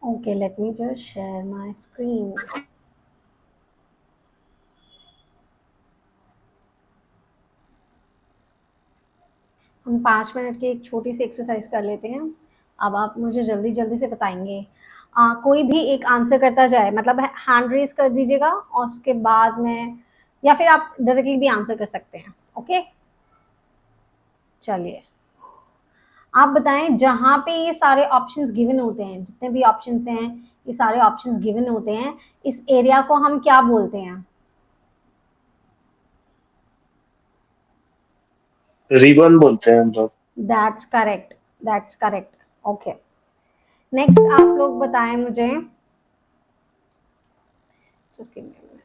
Okay, let me just share my screen. हम 5 minute की एक छोटी सी एक्सरसाइज कर लेते हैं। अब आप मुझे जल्दी जल्दी से बताएंगे। कोई भी एक आंसर करता जाए, मतलब हैंड रेज कर दीजिएगा और उसके बाद में, या फिर आप डायरेक्टली भी आंसर कर सकते हैं। ओके, चलिए आप बताएं। जहां पे ये सारे ऑप्शंस गिवन होते हैं, जितने भी ऑप्शंस हैं, ये सारे ऑप्शंस गिवन होते हैं, इस एरिया को हम क्या बोलते हैं? रिबन बोलते हैं हम लोग। That's correct, that's correct. Okay, next आप लोग बताएं मुझे। Just give me a minute.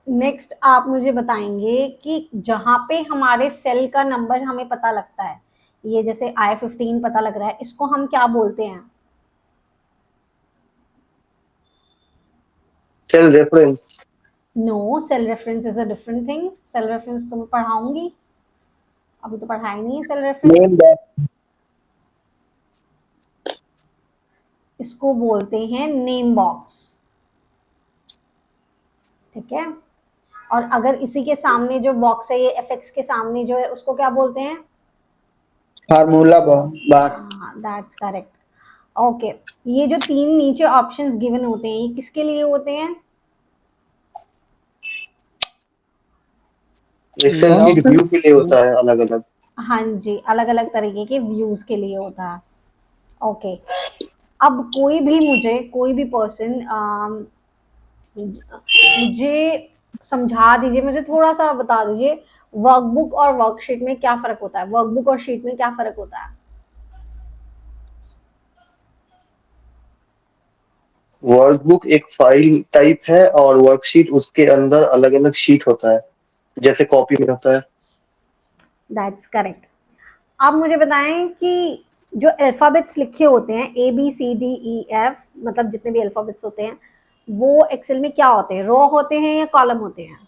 Next आप मुझे बताएंगे कि जहां पे हमारे सेल का नंबर हमें पता लगता है, ये जैसे I-15 पता लग रहा है, इसको हम क्या बोलते हैं? Cell reference. No, cell reference is a different thing. Cell reference तो मैं पढ़ाऊंगी, अभी तो पढ़ा ही नहीं है सेल रेफरेंस। Name that. इसको बोलते हैं नेम बॉक्स। ठीक है, और अगर इसी के सामने जो बॉक्स है, ये एफएक्स के सामने जो है, उसको क्या बोलते हैं? फार्मूला बार। हाँ, दैट्स करेक्ट। ओके, ये जो 3 नीचे ऑप्शंस गिवन होते हैं, ये किसके लिए होते हैं? सेल की रिव्यू के लिए होता है अलग अलग। हाँ जी, अलग अलग तरीके के व्यूज के लिए होता है। ओके, अब कोई भी पर्सन मुझे समझा दीजिए, मुझे थोड़ा सा बता दीजिए, वर्कबुक और वर्कशीट में क्या फर्क होता है? वर्कबुक और शीट में क्या फर्क होता है? वर्कबुक एक फाइल टाइप है और वर्कशीट उसके अंदर अलग अलग शीट होता है, जैसे कॉपी में होता है। That's correct. आप मुझे बताएं कि जो अल्फ़ाबेट्स लिखे होते हैं, ABCDEF, मतलब जितने भी अल्फ़ाबेट्स होते हैं, वो एक्सेल में क्या होते हैं? रो होते हैं या कॉलम होते हैं?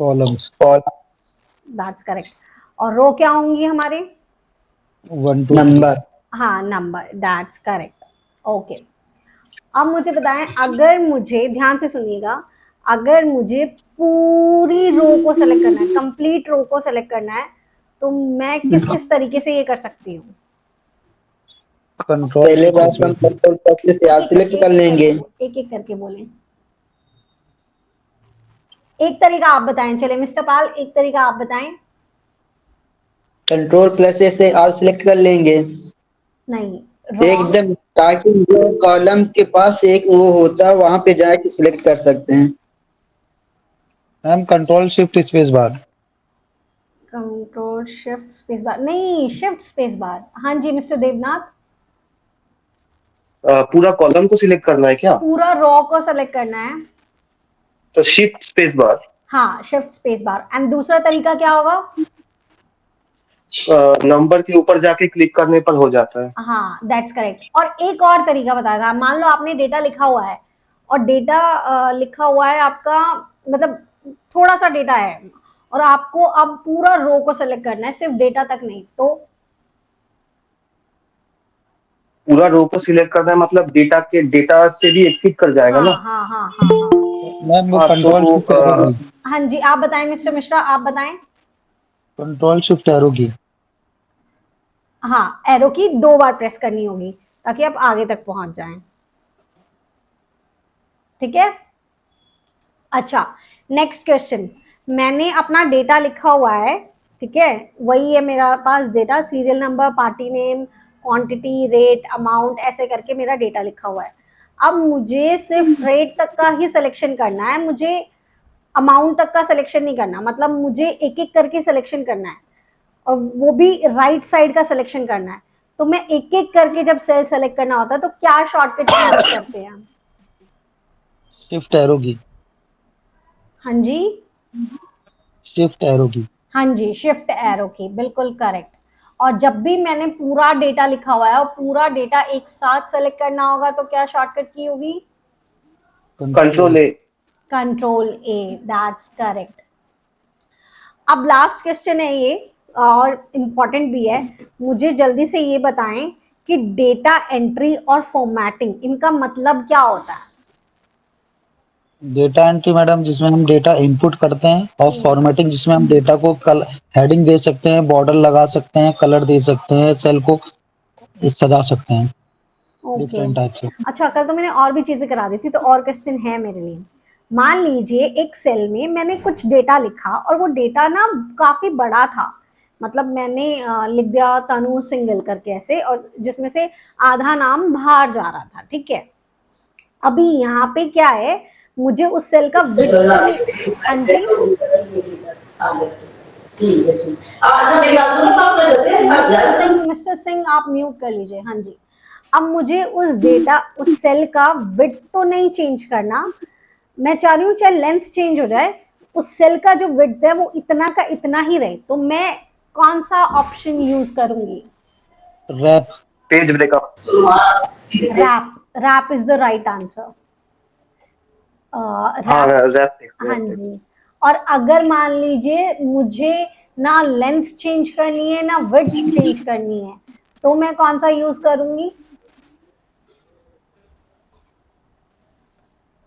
कॉलम्स। That's correct. और रो क्या होंगी हमारे? 1 2 3। नंबर। हाँ, नंबर। That's correct. ओके, अब मुझे बताएं, अगर मुझे, ध्यान से सुनिएगा, अगर मुझे पूरी रो को सेलेक्ट करना है, कंप्लीट रो को सेलेक्ट करना है, तो मैं किस किस तरीके से ये कर सकती हूँ? कंट्रोल पहले बार हम कंट्रोल प्लस से आप सिलेक्ट कर लेंगे। एक एक करके बोलें। एक तरीका आप बताएं, चले मिस्टर पाल, एक तरीका आप बताएं। कंट्रोल प्लस से आप सिलेक्ट कर लेंगे नहीं, रॉन्ग। एकदम, ताकि जो कॉलम के पास एक वो होता है वहां पे जाके सिलेक्ट कर सकते हैं। Ma'am control shift space bar. Control shift space bar नहीं, शिफ्ट स्पेस बार। हाँ जी मिस्टर देवनाथ। पूरा कॉलम को सिलेक्ट करना है क्या? पूरा रॉ को सेलेक्ट करना है। तो शिफ्ट स्पेस बार। हाँ, शिफ्ट स्पेस बार। एंड दूसरा तरीका क्या होगा? नंबर के ऊपर जाके क्लिक करने पर हो जाता है। हाँ, दैट्स करेक्ट। और एक और तरीका बताया था, मान लो आपने डेटा लिखा हुआ है, और डेटा लिखा हुआ है आपका, मतलब थोड़ा सा डेटा है, और आपको अब पूरा रो को सेलेक्ट करना है, सिर्फ डेटा तक नहीं, तो पूरा रो को सिलेक्ट करना है मतलब डेटा से भी एक्सीड कर जाएगा हाँ ना। हाँ हाँ हाँ हाँ। मैम वो हाँ कंट्रोल तो शिफ्ट एरो की। हाँ जी, आप बताएं मिस्टर मिश्रा, आप बताएं। कंट्रोल शिफ्ट एरो की। हाँ, एरो की 2 बार प्रेस करनी होगी ताकि आप आगे तक पहुंच जाएं। ठीक है, अच्छा, नेक्स्ट क्वेश्चन। मैंने अपना डेटा लिखा हुआ है, ठीक है, वही है मेरा पास data, serial number, party name, quantity, rate, amount, ऐसे करके मेरा डेटा लिखा हुआ है। अब मुझे सिर्फ रेट तक का ही सिलेक्शन करना है, मुझे अमाउंट तक का सिलेक्शन नहीं करना, मतलब मुझे एक एक करके सिलेक्शन करना है, और वो भी राइट साइड का सिलेक्शन करना है। तो मैं एक एक करके जब सेल सेलेक्ट करना होता है, तो क्या शॉर्टकट यूज करते हैं? शिफ्ट एरो की। हाँ जी, शिफ्ट एरो की। हाँ जी, शिफ्ट एरो की, बिल्कुल करेक्ट। और जब भी मैंने पूरा डेटा लिखा हुआ है और पूरा डेटा एक साथ सेलेक्ट करना होगा, तो क्या शॉर्टकट की होगी? Control A. Control A, that's correct. अब लास्ट क्वेश्चन है ये, और इम्पॉर्टेंट भी है, मुझे जल्दी से ये बताएं कि डेटा एंट्री और फॉर्मेटिंग इनका मतलब क्या होता है? डेटा एंट्री मैडम जिसमें हम डेटा इनपुट करते हैं, और फॉर्मेटिंग जिसमें हम डेटा को हेडिंग दे सकते हैं, बॉर्डर लगा सकते हैं, कलर दे सकते हैं, सेल को सजा सकते हैं, ओके डिफरेंट टाइप से। अच्छा, कल तो मैंने और भी चीजें करा दी थी, तो और क्वेश्चन है मेरे लिए। मान लीजिए एक सेल में मैंने कुछ डेटा लिखा और वो डेटा ना काफी बड़ा था, मतलब मैंने लिख दिया तनु सिंगल करके ऐसे, और जिसमें से आधा नाम बाहर जा रहा था, ठीक है। अभी यहाँ पे क्या है, मुझे उस सेल का विड्थ, हाँ जी, मिस्टर सिंह आप म्यूट कर लीजिए, हाँ जी। अब मुझे उस डेटा, उस सेल का विड्थ तो नहीं चेंज करना, मैं चाह रही हूँ चाहे लेंथ चेंज हो जाए, उस सेल का जो विड्थ है वो इतना का इतना ही रहे, तो मैं कौन सा ऑप्शन यूज करूंगी? Wrap. Page breakup. Wrap, wrap is the right answer. हाँ रैप, रैप हाँ जी। और अगर मान लीजिए मुझे ना लेंथ चेंज करनी है ना विड्थ चेंज करनी है, तो मैं कौन सा यूज करूंगी?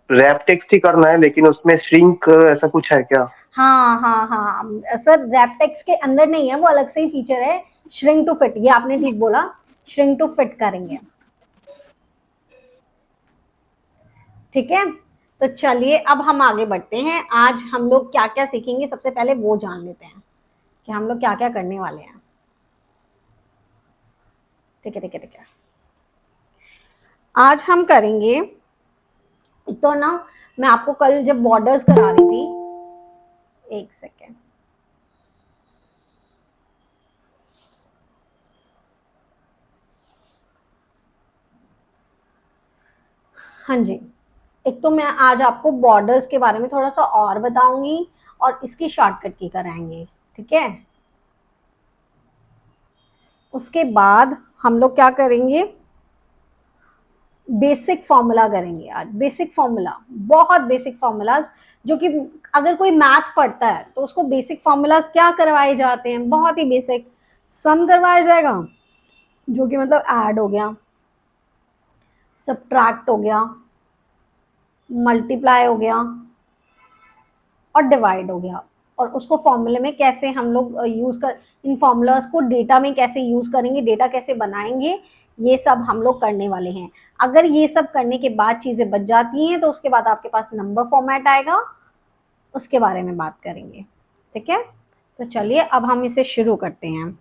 रैप टेक्स्ट ही करना है, लेकिन उसमें श्रिंक ऐसा कुछ है क्या? हाँ हाँ हाँ सर, रैप टेक्स्ट के अंदर नहीं है, वो अलग से ही फीचर है, श्रिंक टू फिट, ये आपने ठीक बोला, श्रिंक टू फिट करेंगे। ठीक है, तो चलिए अब हम आगे बढ़ते हैं। आज हम लोग क्या क्या सीखेंगे, सबसे पहले वो जान लेते हैं कि हम लोग क्या क्या करने वाले हैं। ठीक है ठीक है ठीक है, आज हम करेंगे, तो ना मैं आपको कल जब बॉर्डर्स करा रही थी, एक सेकेंड, हाँ जी, एक तो मैं आज आपको बॉर्डर्स के बारे में थोड़ा सा और बताऊंगी और इसकी शॉर्टकट की कराएंगे, ठीक है। उसके बाद हम लोग क्या करेंगे, बेसिक फॉर्मूला करेंगे आज, बेसिक फॉर्मूला, बहुत बेसिक फॉर्मूलाज, जो कि अगर कोई मैथ पढ़ता है तो उसको बेसिक फॉर्मूलाज क्या करवाए जाते हैं, बहुत ही बेसिक, सम करवाया जाएगा, जो कि मतलब ऐड हो गया, सब्ट्रैक्ट हो गया, मल्टीप्लाई हो गया और डिवाइड हो गया, और उसको फॉर्मूले में कैसे हम लोग यूज कर, इन फॉर्मूलाज को डेटा में कैसे यूज करेंगे, डेटा कैसे बनाएंगे, ये सब हम लोग करने वाले हैं। अगर ये सब करने के बाद चीजें बच जाती हैं तो उसके बाद आपके पास नंबर फॉर्मेट आएगा, उसके बारे में बात करेंगे, ठीक है। तो चलिए अब हम इसे शुरू करते हैं।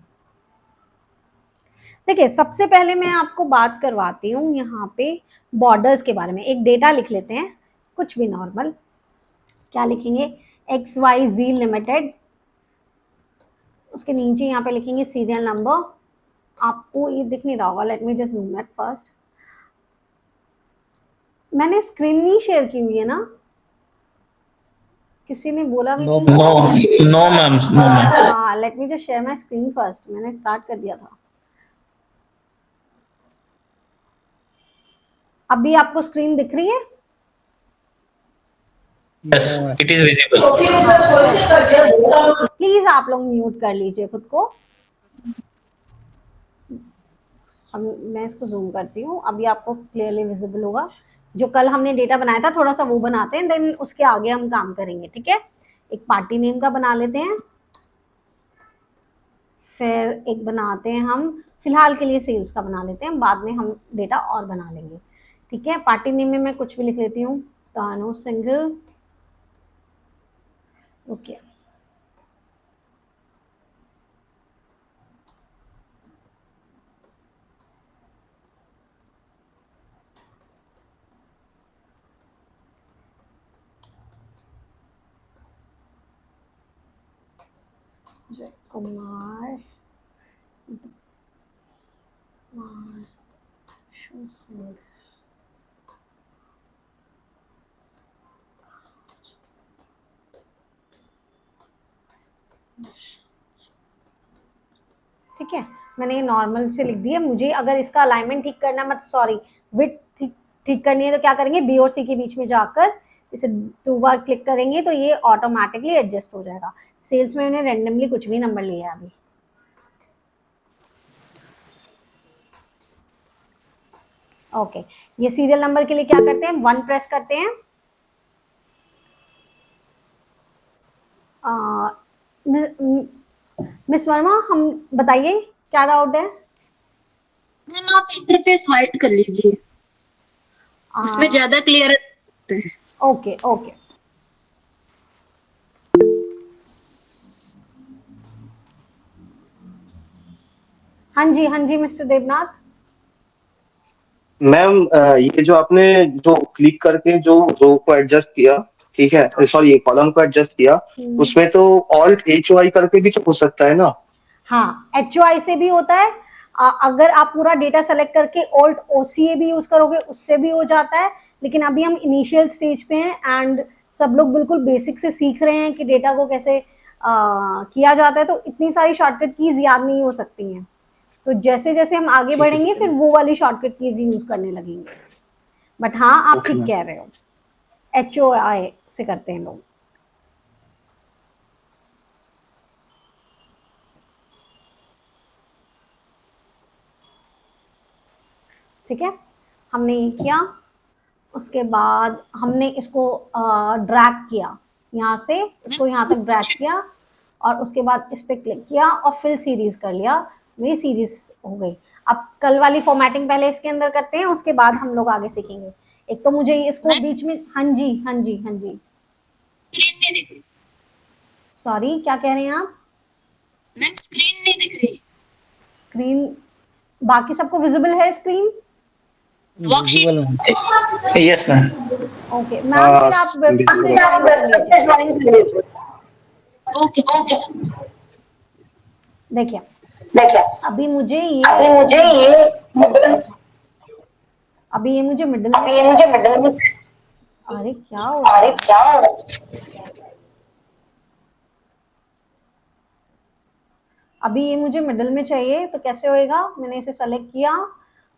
देखिए सबसे पहले मैं आपको बात करवाती हूँ यहाँ पे बॉर्डर्स के बारे में। एक डेटा लिख लेते हैं, कुछ भी नॉर्मल, क्या लिखेंगे, XYZ लिमिटेड, उसके नीचे यहाँ पे लिखेंगे सीरियल नंबर, आपको ये दिख नहीं रहा होगा, late me just zoom it first, मैंने स्क्रीन नहीं शेयर की हुई है ना, किसी ने बोला भी नो नहीं? No ma'am, no ma'am. हाँ, let me just share my screen first, मैंने स्टार्ट कर दिया था। अभी आपको स्क्रीन दिख रही है? Yes, it is visible. Please आप लोग म्यूट कर लीजिए खुद को। हम, मैं इसको जूम करती हूँ, अभी आपको क्लियरली विजिबल होगा। जो कल हमने डेटा बनाया था थोड़ा सा वो बनाते हैं, देन उसके आगे हम काम करेंगे, ठीक है। एक पार्टी नेम का बना लेते हैं, फिर एक बनाते हैं हम, फिलहाल के लिए सेल्स का बना लेते हैं, बाद में हम डेटा और बना लेंगे, ठीक है। पार्टी नेम में मैं कुछ भी लिख लेती हूँ, तानु सिंगल, ओके। जय कुमार सिंह, ठीक है। मैंने ये नॉर्मल से लिख दिया। मुझे अगर इसका अलाइनमेंट ठीक करना, मत सॉरी विड्थ ठीक करनी है, तो क्या करेंगे, बी और सी के बीच में जाकर इसे 2 बार क्लिक करेंगे तो ये ऑटोमेटिकली एडजस्ट हो जाएगा। सेल्स में मैंने रेंडमली कुछ भी नंबर लिया है अभी, ओके, ये सीरियल नंबर के लिए क्या करते हैं, 1 प्रेस करते हैं। मिस वर्मा, हम बताइए क्या डाउट है। मैम आप इंटरफेस वाइट कर लीजिए, उसमें ज्यादा क्लियर है। ओके ओके, हाँ जी मिस्टर देवनाथ। मैम ये जो आपने जो क्लिक करके जो रो को एडजस्ट किया, ठीक है, सॉरी ये कॉलम को एडजस्ट किया, उसमें तो ऑल्ट एच वाई करके भी तो हो सकता है ना। हाँ, HOI से भी होता है। अगर आप पूरा डेटा सेलेक्ट करके ऑल्ट OCA भी यूज करोगे उससे भी हो जाता है, लेकिन अभी हम इनिशियल स्टेज पे हैं एंड सब लोग बिल्कुल बेसिक से सीख रहे हैं कि डेटा को कैसे किया जाता है, तो इतनी सारी शॉर्टकट कीज याद नहीं हो सकती हैं। तो जैसे जैसे हम आगे ठीक है बढ़ेंगे फिर वो वाली शॉर्टकट कीज यूज करने लगेंगे। बट हाँ, आप ओके ठीक मैम। कह रहे हो, HOI से करते हैं लोग। ठीक है, हमने ये किया, उसके बाद हमने इसको ड्रैग किया, यहाँ से इसको यहाँ तक ड्रैग किया और उसके बाद इस पर क्लिक किया और फिर सीरीज कर लिया, मेरी सीरीज हो गई। अब कल वाली फॉर्मेटिंग पहले इसके अंदर करते हैं, उसके बाद हम लोग आगे सीखेंगे। एक तो मुझे इसको बीच में, हाँ जी हाँ जी हाँ जी, स्क्रीन नहीं दिख रही सॉरी क्या कह रहे हैं आप। मैम, स्क्रीन नहीं दिख रही। स्क्रीन बाकी सबको विजिबल है स्क्रीन। वर्कशीट विजुअल में Yes, ma'am. ओके मैम, फिर आप वेबसाइट से ज्वाइन कर लीजिए। Okay okay. देखिए, अभी मुझे अभी ये मुझे ये अभी ये मुझे मिडिल में अभी ये मुझे मिडिल में, अरे क्या हो रहा अरे है। क्या हो रहा है? अभी ये मुझे मिडिल में चाहिए, तो कैसे होएगा, मैंने इसे सेलेक्ट किया,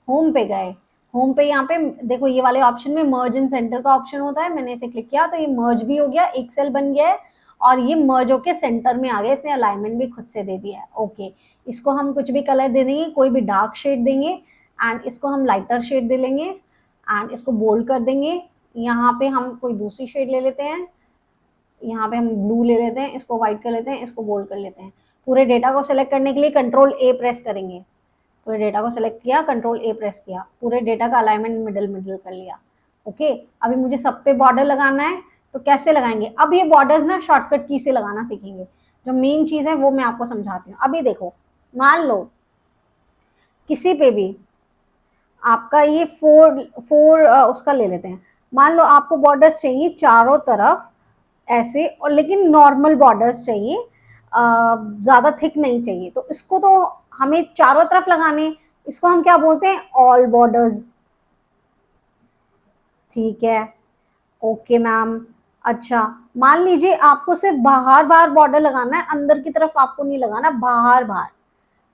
होम पे गए, होम पे यहाँ पे देखो ये वाले ऑप्शन में मर्ज इन सेंटर का ऑप्शन होता है, मैंने इसे क्लिक किया तो ये मर्ज भी हो गया, एक सेल बन गया है और ये मर्ज होके सेंटर में आ गया, इसने अलाइनमेंट भी खुद से दे दिया है। ओके, इसको हम कुछ भी कलर दे देंगे, कोई भी डार्क शेड देंगे एंड इसको हम लाइटर शेड दे लेंगे एंड इसको बोल्ड कर देंगे। यहाँ पे हम कोई दूसरी शेड ले लेते हैं, यहाँ पे हम ब्लू ले लेते हैं, इसको व्हाइट कर लेते हैं, इसको बोल्ड कर लेते हैं। पूरे डेटा को सिलेक्ट करने के लिए कंट्रोल A प्रेस करेंगे, पूरे डेटा को सिलेक्ट किया, कंट्रोल A प्रेस किया, पूरे डेटा का अलाइनमेंट मिडिल कर लिया। ओके, अभी मुझे सब पे बॉर्डर लगाना है, तो कैसे लगाएंगे। अब ये बॉर्डर्स ना शॉर्टकट की से लगाना सीखेंगे, जो मेन चीज़ है वो मैं आपको समझाती हूँ। अभी देखो, मान लो किसी पे भी आपका ये फोर उसका ले लेते हैं, मान लो आपको बॉर्डर्स चाहिए चारों तरफ ऐसे, और लेकिन नॉर्मल बॉर्डर्स चाहिए, ज़्यादा थिक नहीं चाहिए, तो इसको तो हमें चारों तरफ लगाने, इसको हम क्या बोलते हैं, ऑल बॉर्डर्स। ठीक है, ओके मैम। अच्छा, मान लीजिए आपको सिर्फ बाहर बाहर बॉर्डर लगाना है, अंदर की तरफ आपको नहीं लगाना, बाहर बाहर,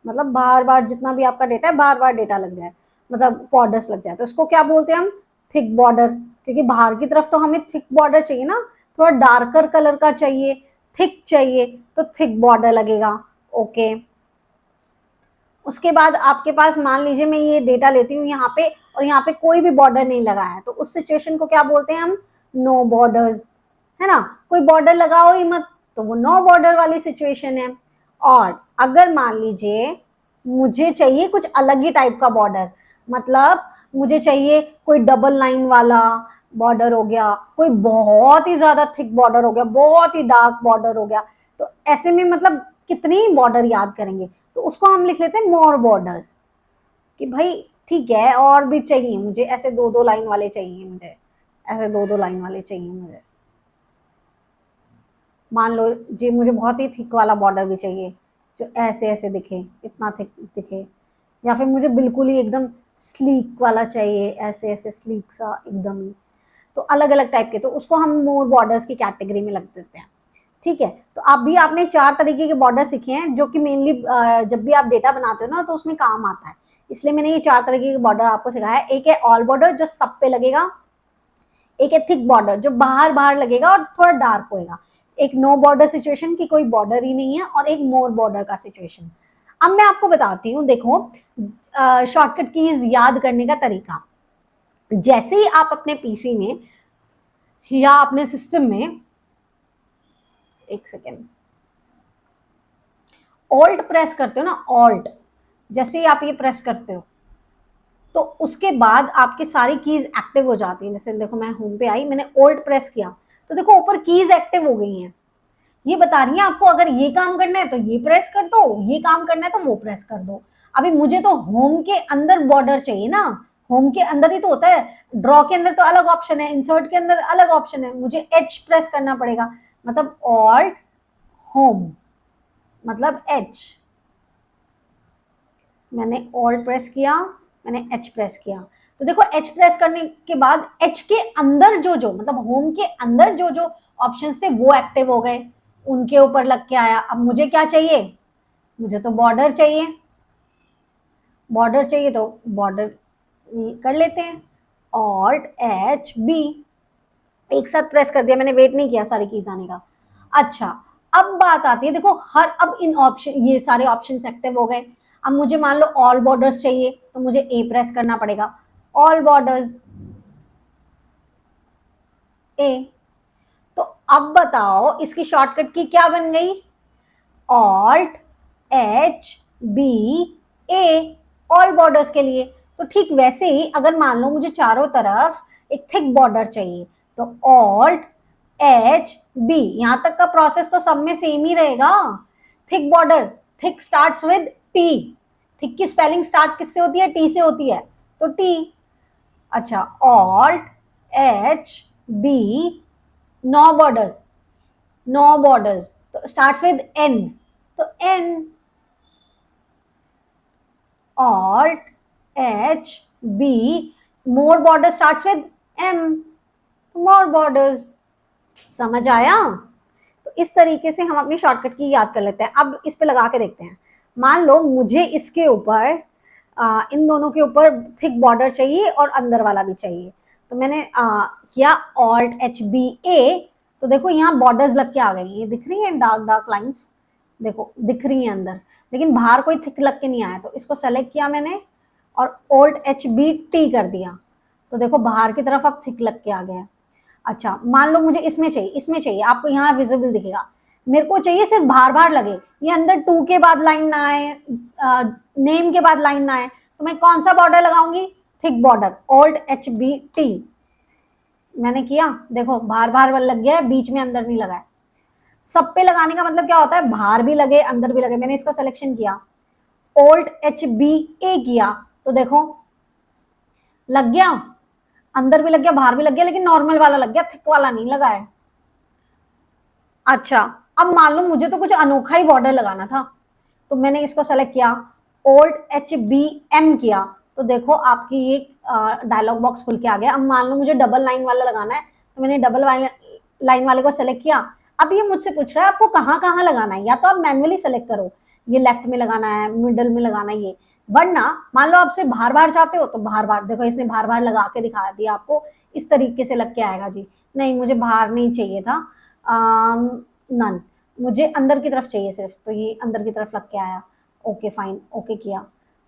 मतलब बाहर बाहर जितना भी आपका डेटा है बाहर बाहर डेटा लग जाए, मतलब बॉर्डर्स लग जाए, तो इसको क्या बोलते हैं हम, थिक बॉर्डर। क्योंकि बाहर की तरफ तो हमें थिक बॉर्डर चाहिए ना, थोड़ा डार्कर कलर का चाहिए, थिक चाहिए, तो थिक बॉर्डर लगेगा। ओके, उसके बाद आपके पास मान लीजिए मैं ये डेटा लेती हूँ यहाँ पे और यहाँ पे कोई भी बॉर्डर नहीं लगा है, तो उस सिचुएशन को क्या बोलते हैं हम, नो बॉर्डर्स, है ना। कोई बॉर्डर लगाओ ही मत, तो वो नो बॉर्डर वाली सिचुएशन है। और अगर मान लीजिए मुझे चाहिए कुछ अलग ही टाइप का बॉर्डर, मतलब मुझे चाहिए कोई डबल लाइन वाला बॉर्डर हो गया, कोई बहुत ही ज्यादा थिक बॉर्डर हो गया, बहुत ही डार्क बॉर्डर हो गया, तो ऐसे में मतलब कितनी बॉर्डर याद करेंगे, तो उसको हम लिख लेते हैं मोर बॉर्डर्स, कि भाई ठीक है और भी चाहिए मुझे, ऐसे दो दो लाइन वाले चाहिए मुझे, ऐसे दो दो लाइन वाले चाहिए मुझे। मान लो जी मुझे बहुत ही थिक वाला बॉर्डर भी चाहिए, जो ऐसे ऐसे दिखे, इतना थिक दिखे, या फिर मुझे बिल्कुल ही एकदम स्लीक वाला चाहिए, ऐसे ऐसे स्लीक सा एकदम ही, तो अलग अलग टाइप के, तो उसको हम मोर बॉर्डर्स की कैटेगरी में लग देते हैं। ठीक है, तो आप भी आपने 4 तरीके के बॉर्डर सीखे हैं, जो कि मेनली जब भी आप डेटा बनाते हो ना तो उसमें काम आता है, इसलिए मैंने ये 4 तरीके के बॉर्डर आपको सिखाया है। एक है ऑल बॉर्डर जो सब पे लगेगा, एक है थिक बॉर्डर जो बाहर बाहर लगेगा और थोड़ा डार्क होएगा, एक नो बॉर्डर सिचुएशन की कोई बॉर्डर ही नहीं है, और एक मोर बॉर्डर का सिचुएशन। अब मैं आपको बताती हूँ, देखो शॉर्टकट कीज याद करने का तरीका। जैसे ही आप अपने पीसी में या अपने सिस्टम में, एक सेकेंड, ऑल्ट प्रेस करते हो ना, ऑल्ट, जैसे ही आप ये प्रेस करते हो तो उसके बाद आपकी सारी कीज एक्टिव हो जाती हैं। जैसे देखो मैं होम पे आई, मैंने ऑल्ट प्रेस किया तो देखो ऊपर कीज एक्टिव हो गई हैं। ये बता रही है आपको अगर ये काम करना है तो ये प्रेस कर दो, ये काम करना है तो वो प्रेस कर दो। अभी मुझे तो होम के अंदर बॉर्डर चाहिए ना, होम के अंदर ही तो होता है, ड्रॉ के अंदर तो अलग ऑप्शन है, इंसर्ट के अंदर अलग ऑप्शन है, मुझे एच प्रेस करना पड़ेगा। मतलब ऑल्ट होम मतलब एच, मैंने ऑल्ट प्रेस किया, मैंने एच प्रेस किया, तो देखो एच प्रेस करने के बाद एच के अंदर जो जो मतलब होम के अंदर जो जो ऑप्शन थे वो एक्टिव हो गए, उनके ऊपर लग के आया। अब मुझे क्या चाहिए, मुझे तो बॉर्डर चाहिए, बॉर्डर चाहिए तो बॉर्डर कर लेते हैं, ऑल्ट एच बी, एक साथ प्रेस कर दिया, मैंने वेट नहीं किया सारी कीज आने का। अच्छा अब बात आती है, देखो हर अब इन ऑप्शन, ये सारे ऑप्शन एक्टिव हो गए। अब मुझे मान लो ऑल बॉर्डर्स चाहिए तो मुझे ए प्रेस करना पड़ेगा, ऑल बॉर्डर्स ए। तो अब बताओ इसकी शॉर्टकट की क्या बन गई, ऑल्ट एच बी ए, ऑल बॉर्डर्स के लिए। तो ठीक वैसे ही अगर मान लो मुझे चारों तरफ एक थिक बॉर्डर चाहिए तो ऑल्ट एच बी, यहां तक का प्रोसेस तो सब में सेम ही रहेगा। Thick border, thick starts with T, thick की स्पेलिंग स्टार्ट किससे होती है, टी से होती है, तो टी। अच्छा alt H B, no borders, no borders तो स्टार्ट्स विद एन, तो N, alt H B, more border starts with M, more borders. समझ आया? तो इस तरीके से हम अपनी शॉर्टकट की याद कर लेते हैं। अब इस पे लगा के देखते हैं, मान लो मुझे इसके ऊपर इन दोनों के ऊपर थिक बॉर्डर चाहिए और अंदर वाला भी चाहिए, तो मैंने किया ऑल्ट एच बी ए, तो देखो यहाँ बॉर्डर्स लग के आ गई, ये दिख रही है डार्क डार्क लाइंस, देखो दिख रही है अंदर, लेकिन बाहर कोई थिक लग के नहीं आया, तो इसको सेलेक्ट किया मैंने और ऑल्ट एच बी टी कर दिया, तो देखो बाहर की तरफ अब थिक लग के आ गया। अच्छा मान लो मुझे इसमें चाहिए, इसमें चाहिए, आपको यहाँ विजिबल दिखेगा, मेरे को चाहिए सिर्फ बाहर बाहर लगे, ये अंदर टू के बाद लाइन ना आए, नेम के बाद लाइन ना आए, तो मैं कौन सा बॉर्डर लगाऊंगी, thick border, alt H B T, मैंने किया, देखो बाहर बाहर लग गया है, बीच में अंदर नहीं लगा है। सब पे लगाने का मतलब क्या होता है, बाहर भी लगे अंदर भी लगे। मैंने इसका सिलेक्शन किया, ऑल्ट एच बी ए किया, तो देखो लग गया, अंदर भी लग गया बाहर भी लग गया, लेकिन नॉर्मल वाला लग गया, थिक वाला नहीं लगा है। अच्छा अब मान लो मुझे तो कुछ अनोखा ही बॉर्डर लगाना था, तो मैंने इसको सेलेक्ट किया, ऑल्ट एच बी एम किया, तो देखो आपकी ये डायलॉग बॉक्स खुल के आ गया। अब मान लो मुझे डबल लाइन वाला लगाना है, तो मैंने डबल लाइन वाले को सेलेक्ट किया। अब ये मुझसे पूछ रहा है आपको कहाँ कहाँ लगाना है, या तो आप मैनुअली सेलेक्ट करो, ये लेफ्ट में लगाना है, मिडल में लगाना है, ये, वरना मान लो आपसे बाहर बाहर चाहते हो तो बाहर बाहर, देखो इसने बाहर बाहर लगा के दिखा दिया आपको, इस तरीके से लग के आएगा जी। नहीं मुझे बाहर नहीं चाहिए था, नन, मुझे अंदर की तरफ चाहिए सिर्फ, तो ये अंदर की तरफ लग के आया, ओके फाइन, ओके किया,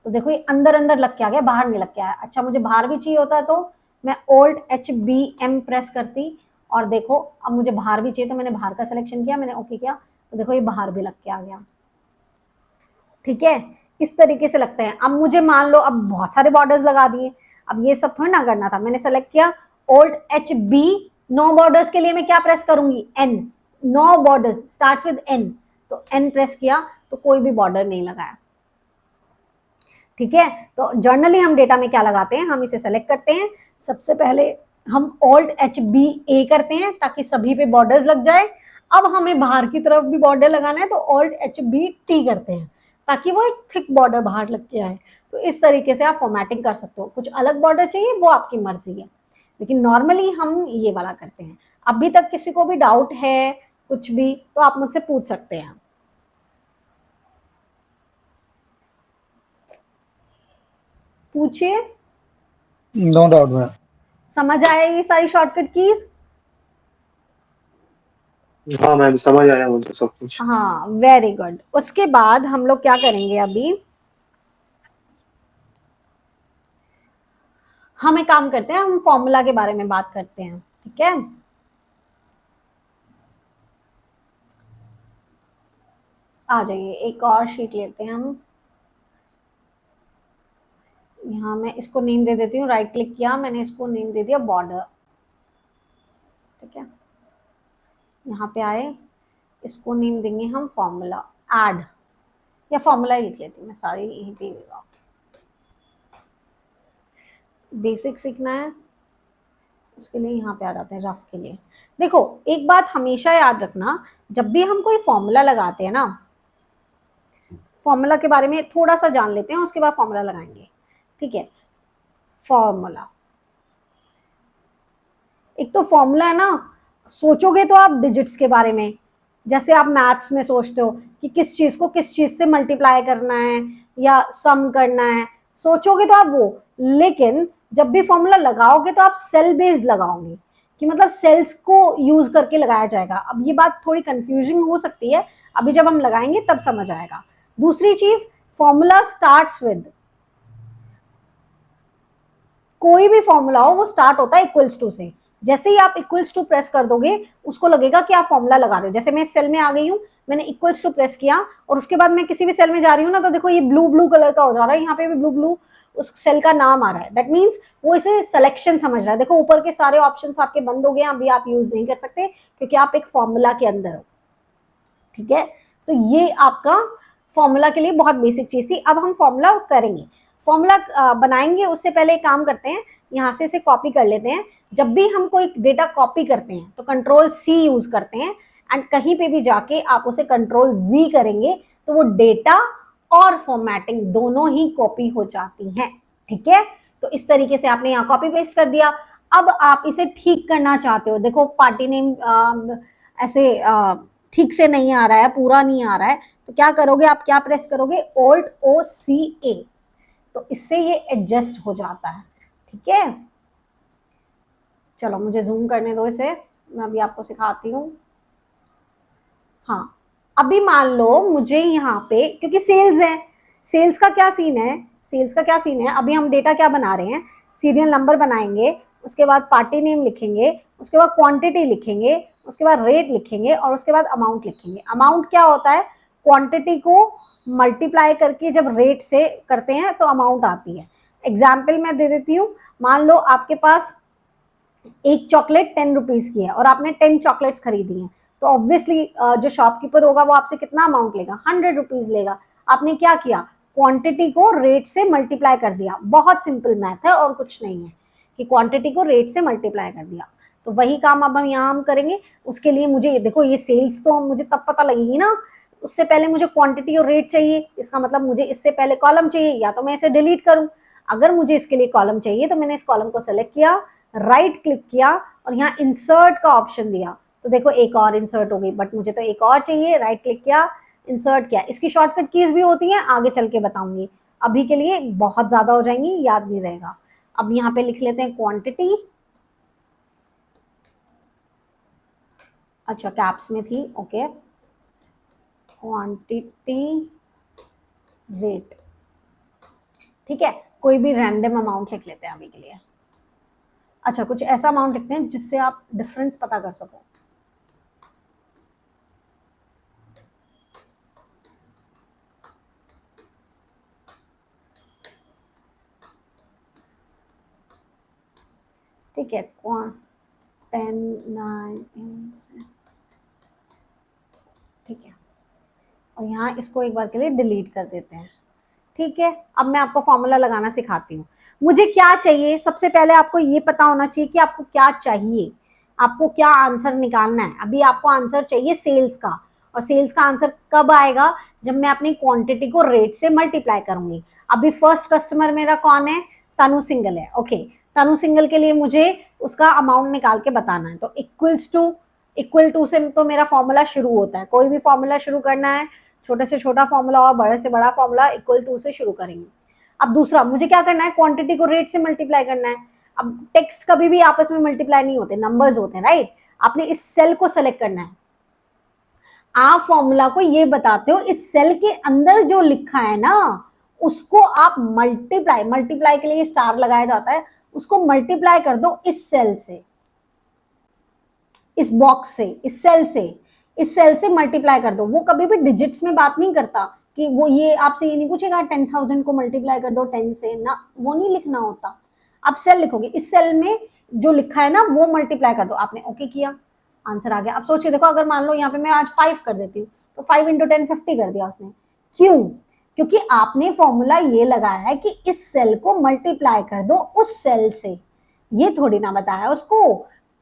तो देखो ये अंदर अंदर लग के आ गया, बाहर नहीं लग के आया। अच्छा मुझे बाहर भी चाहिए होता तो मैं alt H B M press करती, और देखो अब मुझे बाहर भी चाहिए तो मैंने बाहर का सिलेक्शन किया, मैंने ओके किया, तो देखो ये बाहर भी लग के आ गया। ठीक है, इस तरीके से लगते हैं। अब मुझे मान लो अब बहुत सारे बॉर्डर्स लगा दिए, अब ये सब थोड़ी ना करना था, मैंने सेलेक्ट किया alt H B, no borders के लिए मैं क्या प्रेस करूंगी, N, no borders starts with N, तो एन प्रेस किया तो कोई भी बॉर्डर नहीं लगाया। ठीक है, तो जर्नली हम डेटा में क्या लगाते हैं, हम इसे सेलेक्ट करते हैं, सबसे पहले हम ऑल्ट एच बी ए करते हैं ताकि सभी पे बॉर्डर्स लग जाए। अब हमें बाहर की तरफ भी बॉर्डर लगाना है तो ऑल्ट एच बी टी करते हैं ताकि वो एक थिक बॉर्डर बाहर लग के आए। तो इस तरीके से आप फॉर्मेटिंग कर सकते हो, कुछ अलग बॉर्डर चाहिए वो आपकी मर्जी है, लेकिन नॉर्मली हम ये वाला करते हैं। अभी तक किसी को भी डाउट है कुछ भी तो आप मुझसे पूछ सकते हैं। पूछिए। No doubt ma'am. समझ आया ये सारी शॉर्टकट कीज? हाँ मैम समझ आया मुझे सब कुछ। हाँ वेरी गुड। उसके बाद हम लोग क्या करेंगे अभी, हम एक काम करते हैं, हम फॉर्मूला के बारे में बात करते हैं, ठीक है। आ जाइए, एक और शीट लेते हैं हम। यहाँ मैं इसको नेम दे देती हूँ, राइट क्लिक किया, मैंने इसको नेम दे दिया बॉर्डर, ठीक है। यहाँ पे आए, इसको नेम देंगे हम फॉर्मूला ऐड, या फॉर्मूला ही लिख लेती हूँ मैं, सारी यहीं पे होगा। बेसिक सीखना है, इसके लिए यहाँ पे आ जाते हैं रफ के लिए। देखो एक बात हमेशा याद रखना, जब भी हम कोई फॉर्मूला लगाते हैं ना, फॉर्मूला के बारे में थोड़ा सा जान लेते हैं, उसके बाद फॉर्मूला लगाएंगे, ठीक है। फॉर्मूला, एक तो फॉर्मूला है ना, सोचोगे तो आप डिजिट्स के बारे में, जैसे आप मैथ्स में सोचते हो कि किस चीज को किस चीज से मल्टीप्लाई करना है या सम करना है, सोचोगे तो आप वो, लेकिन जब भी फॉर्मूला लगाओगे तो आप सेल बेस्ड लगाओगे, कि मतलब सेल्स को यूज करके लगाया जाएगा। अब ये बात थोड़ी कंफ्यूजिंग हो सकती है, अभी जब हम लगाएंगे तब समझ आएगा। दूसरी चीज, फॉर्मूला स्टार्ट्स विद, कोई भी फॉर्मूला हो वो स्टार्ट होता है इक्वल्स टू से। जैसे ही आप इक्वल्स टू प्रेस कर दोगे, उसको लगेगा कि आप फॉर्मूला लगा रहे हो। जैसे मैं इस सेल में आ गई हूँ, मैंने इक्वल्स टू प्रेस किया और उसके बाद मैं किसी भी सेल में जा रही हूँ ना, तो देखो ये ब्लू ब्लू कलर का हो जा रहा है, यहाँ पे भी ब्लू ब्लू उस सेल का नाम आ रहा है। दैट मीन्स वो इसे सिलेक्शन समझ रहा है। देखो ऊपर के सारे ऑप्शंस आपके बंद हो गए, अभी आप यूज नहीं कर सकते क्योंकि आप एक फॉर्मूला के अंदर हो, ठीक है। तो ये आपका फॉर्मूला के लिए बहुत बेसिक चीज थी। अब हम फॉर्मूला करेंगे, फॉर्मूला बनाएंगे, उससे पहले एक काम करते हैं, यहाँ से इसे कॉपी कर लेते हैं। जब भी हम कोई डेटा कॉपी करते हैं तो कंट्रोल सी यूज करते हैं, एंड कहीं पे भी जाके आप उसे कंट्रोल वी करेंगे तो वो डेटा और फॉर्मेटिंग दोनों ही कॉपी हो जाती हैं, ठीक है। तो इस तरीके से आपने यहाँ कॉपी पेस्ट कर दिया। अब आप इसे ठीक करना चाहते हो, देखो पार्टी नेम ऐसे ठीक से नहीं आ रहा है, पूरा नहीं आ रहा है, तो क्या करोगे आप, क्या प्रेस करोगे, Alt+O+C+A, तो इससे ये एडजस्ट हो जाता है, ठीक है। चलो मुझे जूम करने दो इसे, मैं अभी आपको सिखाती हूँ। हाँ, अभी मान लो मुझे यहाँ पे, क्योंकि सेल्स है, सेल्स का क्या सीन है, सेल्स का क्या सीन है, अभी हम डेटा क्या बना रहे हैं, सीरियल नंबर बनाएंगे, उसके बाद पार्टी नेम लिखेंगे, उसके बाद क्वांटिटी लिखेंगे, उसके बाद रेट लिखेंगे और उसके बाद अमाउंट लिखेंगे। अमाउंट क्या होता है, क्वांटिटी को मल्टीप्लाई करके जब रेट से करते हैं तो अमाउंट आती है। एग्जाम्पल मैं दे देती हूँ, मान लो आपके पास एक चॉकलेट 10 रुपीज की है और आपने 10 चॉकलेट्स खरीदी हैं, तो ऑब्वियसली जो शॉपकीपर होगा वो आपसे कितना अमाउंट लेगा, 100 रुपीज लेगा। आपने क्या किया, क्वांटिटी को रेट से मल्टीप्लाई कर दिया। बहुत सिंपल मैथ है और कुछ नहीं है, कि क्वांटिटी को रेट से मल्टीप्लाई कर दिया। तो वही काम अब हम यहाँ हम करेंगे। उसके लिए मुझे देखो, ये सेल्स तो मुझे तब पता लगेगी ना, उससे पहले मुझे क्वांटिटी और रेट चाहिए, इसका मतलब मुझे इससे पहले कॉलम चाहिए, या तो मैं इसे डिलीट करूं। अगर मुझे इसके लिए कॉलम चाहिए तो मैंने इस कॉलम को सेलेक्ट किया, राइट क्लिक किया और यहाँ इंसर्ट का ऑप्शन दिया, तो देखो एक और इंसर्ट हो गई, बट मुझे तो एक और चाहिए, राइट क्लिक किया, इंसर्ट किया। इसकी शॉर्टकट कीज भी होती हैं, आगे चल के बताऊंगी, अभी के लिए बहुत ज्यादा हो जाएंगी, याद नहीं रहेगा। अब यहाँ पे लिख लेते हैं क्वांटिटी, अच्छा कैप्स में थी, ओके, क्वांटिटी रेट, ठीक है। कोई भी रैंडम अमाउंट लिख लेते हैं अभी के लिए। अच्छा, कुछ ऐसा अमाउंट लिखते हैं जिससे आप डिफरेंस पता कर सको। ठीक है, 10 9 8 7, ठीक है, और यहाँ इसको एक बार के लिए डिलीट कर देते हैं, ठीक है। अब मैं आपको फॉर्मूला लगाना सिखाती हूँ। मुझे क्या चाहिए, सबसे पहले आपको ये पता होना चाहिए कि आपको क्या चाहिए, आपको क्या आंसर निकालना है। अभी आपको आंसर चाहिए सेल्स का, और सेल्स का आंसर कब आएगा, जब मैं अपनी क्वांटिटी को रेट से मल्टीप्लाई करूंगी। अभी फर्स्ट कस्टमर मेरा कौन है, तनु सिंगल है, ओके। तनु सिंगल के लिए मुझे उसका अमाउंट निकाल के बताना है, तो इक्वल टू से तो मेरा फॉर्मूला शुरू होता है। कोई भी फॉर्मूला शुरू करना है, छोटे से छोटा फॉर्मूला और बड़े से बड़ा फॉर्मूला, इक्वल टू से शुरू करेंगे। अब दूसरा मुझे क्या करना है, क्वांटिटी को रेट से मल्टीप्लाई करना है। अब टेक्स्ट कभी भी आपस में मल्टीप्लाई नहीं होते, नंबर्स होते हैं, राइट। आपने इस सेल को सेलेक्ट करना है, आप फॉर्मूला को ये बताते हो इस सेल के अंदर जो लिखा है ना उसको आप मल्टीप्लाई के लिए स्टार लगाया जाता है, उसको मल्टीप्लाई कर दो इस सेल से, इस बॉक्स से, इस सेल से मल्टीप्लाई कर दो। वो कभी भी डिजिट्स में बात नहीं करता कि वो ये आपसे ये नहीं पूछेगा 10,000 को मल्टीप्लाई कर दो 10 से ना, वो नहीं लिखना होता। आप सेल लिखोगे, इस सेल में जो लिखा है ना वो मल्टीप्लाई कर दो। आपने ओके किया, आंसर आ गया। अब सोचिए, देखो अगर मान लो यहाँ पे मैं आज 5 कर देती हूँ तो 5 × 10 50 कर दिया उसने। क्यों? क्योंकि आपने फॉर्मूला ये लगाया है कि इस सेल को मल्टीप्लाई कर दो उस सेल से। ये थोड़ी ना बताया उसको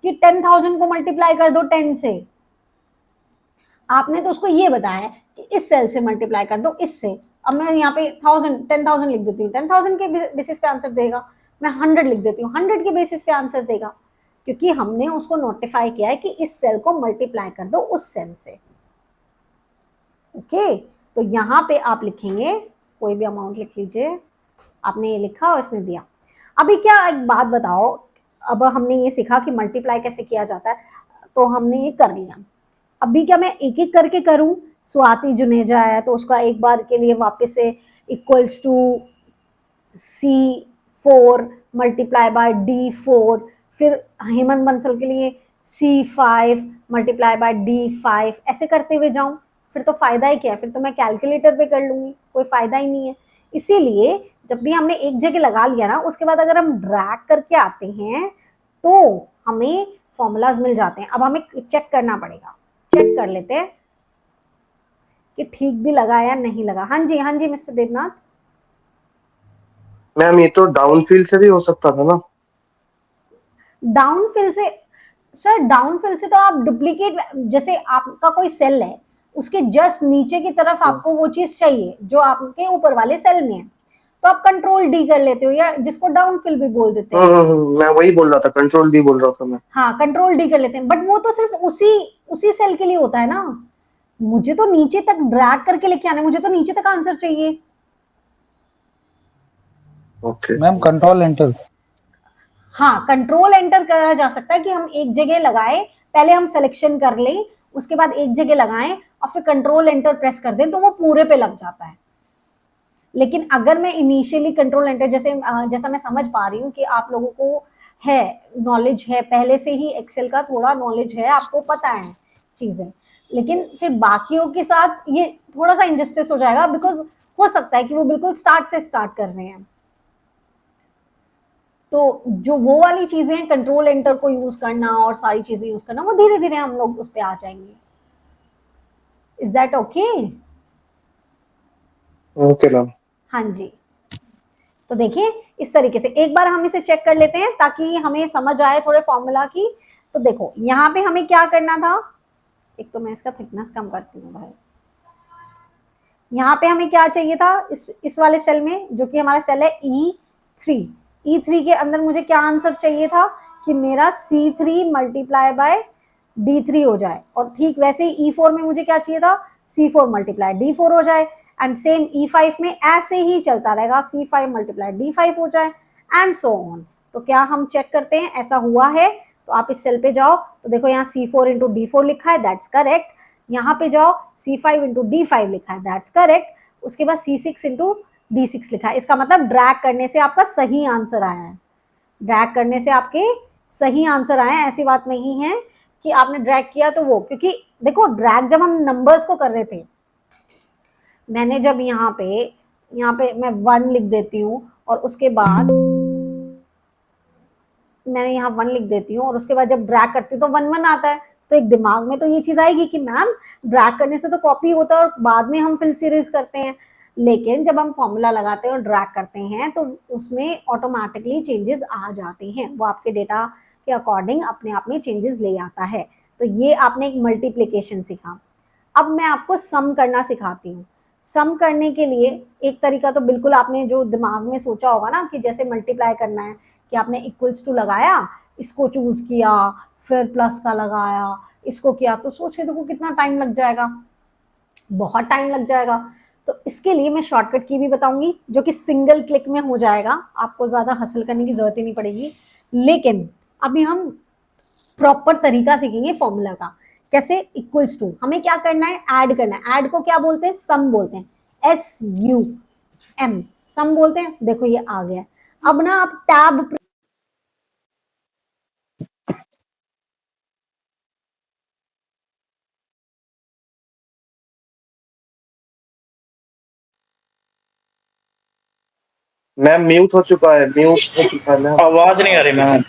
कि 10,000 को मल्टीप्लाई कर दो 10 से। आपने तो उसको ये बताया है कि इस सेल से मल्टीप्लाई कर दो इससे। अब मैं यहाँ पे 10,000 लिख देती हूँ, 10,000 के बेसिस पे आंसर देगा। मैं 100 लिख देती हूँ, 100 के बेसिस पे आंसर देगा, क्योंकि हमने उसको नोटिफाई किया है कि इस सेल को मल्टीप्लाई कर दो उस सेल से। ओके, तो यहाँ पे आप लिखेंगे, कोई भी अमाउंट लिख लीजिए। आपने ये लिखा और इसने दिया। अभी क्या एक बात बताओ, अब हमने ये सीखा कि मल्टीप्लाई कैसे किया जाता है, तो हमने ये कर लिया। अभी क्या मैं एक एक करके करूं? स्वाति जुनेजा है तो उसका एक बार के लिए वापस से equals to C4 multiply by D4, फिर हेमंत बंसल के लिए C5 मल्टीप्लाई बाय D5, ऐसे करते हुए जाऊं, फिर तो फायदा ही क्या है? फिर तो मैं कैलकुलेटर पे कर लूंगी, कोई फायदा ही नहीं है। इसीलिए जब भी हमने एक जगह लगा लिया ना, उसके बाद अगर हम ड्रैग करके आते हैं तो हमें फॉर्मूलाज मिल जाते हैं। अब हमें चेक करना पड़ेगा, चेक कर लेते हैं कि ठीक भी लगा या नहीं लगा। हाँ जी मिस्टर देवनाथ। मैम ये तो डाउनफिल से भी हो सकता था ना? डाउनफिल से सर, डाउनफिल से तो आप डुप्लीकेट, जैसे आपका कोई सेल है उसके जस्ट नीचे की तरफ आपको वो चीज चाहिए जो आपके ऊपर वाले सेल में है, तो आप कंट्रोल डी कर लेते हो, या जिसको डाउनफिल भी बोल देते हैं। मैं वही बोल रहा था, कंट्रोल डी बोल रहा था मैं। हाँ, कंट्रोल डी कर लेते हैं, बट वो तो सिर्फ उसी सेल के लिए होता है ना। मुझे तो नीचे तक ड्रैग करके लेके आना है, मुझे तो नीचे तक आंसर चाहिए। Okay ma'am control enter. हाँ, कंट्रोल एंटर करा जा सकता है कि हम एक जगह लगाए, पहले हम सिलेक्शन कर लें, उसके बाद एक जगह लगाएं और फिर कंट्रोल एंटर प्रेस कर दें तो वो पूरे पे लग जाता है। लेकिन अगर मैं इनिशियली कंट्रोल एंटर, जैसा मैं समझ पा रही हूँ कि आप लोगों को है नॉलेज है, पहले से ही एक्सेल का थोड़ा नॉलेज है, आपको पता है चीजें, लेकिन फिर बाकियों के साथ ये थोड़ा सा इनजस्टिस हो जाएगा, बिकॉज हो सकता है कि वो बिल्कुल स्टार्ट से स्टार्ट कर रहे हैं। तो जो वो वाली चीजें हैं, कंट्रोल एंटर को यूज करना और सारी चीजें यूज करना, वो धीरे धीरे हम लोग उस पर आ जाएंगे। Is that okay? Okay ma'am. हाँ जी, तो देखिए इस तरीके से एक बार हम इसे चेक कर लेते हैं ताकि हमें समझ आए थोड़े फॉर्मूला की। तो देखो यहाँ पे हमें क्या करना था, एक तो मैं इसका थिकनेस कम करती हूँ भाई। यहाँ पे हमें क्या चाहिए था, इस वाले सेल में, जो कि हमारा सेल है E3 के अंदर मुझे क्या आंसर चाहिए था कि मेरा C3 मल्टीप्लाई बाय D3 हो जाए, और ठीक वैसे ही E4 में मुझे क्या चाहिए था, C4 मल्टीप्लाई D4 हो जाए, एंड सेम E5 में ऐसे ही चलता रहेगा, C5 मल्टीप्लाई D5 हो जाए, एंड सो ऑन। तो क्या हम चेक करते हैं ऐसा हुआ है? तो आप इस सेल पे जाओ तो देखो यहाँ C4 × D4 लिखा है, दैट्स करेक्ट। यहाँ पे जाओ C5 × D5 लिखा है, दैट्स करेक्ट। उसके बाद C6 × D6 लिखा है, इसका मतलब ड्रैग करने से आपका सही आंसर आया है। ड्रैग करने से आपके सही आंसर आए, ऐसी बात नहीं है कि आपने ड्रैग किया तो वो, क्योंकि देखो ड्रैग जब हम नंबर्स को कर रहे थे, मैंने जब यहाँ पे मैं 1 लिख देती हूँ और उसके बाद मैंने यहाँ 1 लिख देती हूँ और उसके बाद जब ड्रैग करती हूँ तो 1 1 आता है, तो एक दिमाग में तो ये चीज आएगी कि मैम ड्रैग करने से तो कॉपी होता है और बाद में हम फिल सीरीज करते हैं, लेकिन जब हम फॉर्मूला लगाते हैं और ड्रैग करते हैं तो उसमें ऑटोमेटिकली चेंजेस आ जाते हैं, वो आपके डेटा के अकॉर्डिंग अपने आप में चेंजेस ले आता है। तो ये आपने एक मल्टीप्लिकेशन सीखा। अब मैं आपको सम करना सिखाती हूँ। सम करने के लिए एक तरीका तो बिल्कुल आपने जो दिमाग में सोचा होगा ना कि जैसे मल्टीप्लाई करना है, कि आपने इक्वल्स टू लगाया, इसको चूज किया, फिर प्लस का लगाया, इसको किया, तो सोच के देखो कितना टाइम लग जाएगा, बहुत टाइम लग जाएगा। तो इसके लिए मैं शॉर्टकट की भी बताऊंगी जो कि सिंगल क्लिक में हो जाएगा, आपको ज्यादा हसल करने की जरूरत ही नहीं पड़ेगी। लेकिन अभी हम प्रॉपर तरीका सीखेंगे फॉर्मूला का, कैसे इक्वल्स टू हमें क्या करना है, ऐड करना है। ऐड को क्या बोलते हैं, सम बोलते हैं, SUM सम बोलते हैं। देखो ये आ गया। अब ना आप टैब मैम म्यूट हो चुका है, म्यूट हो चुका है मैम। आवाज नहीं आ रही मैम।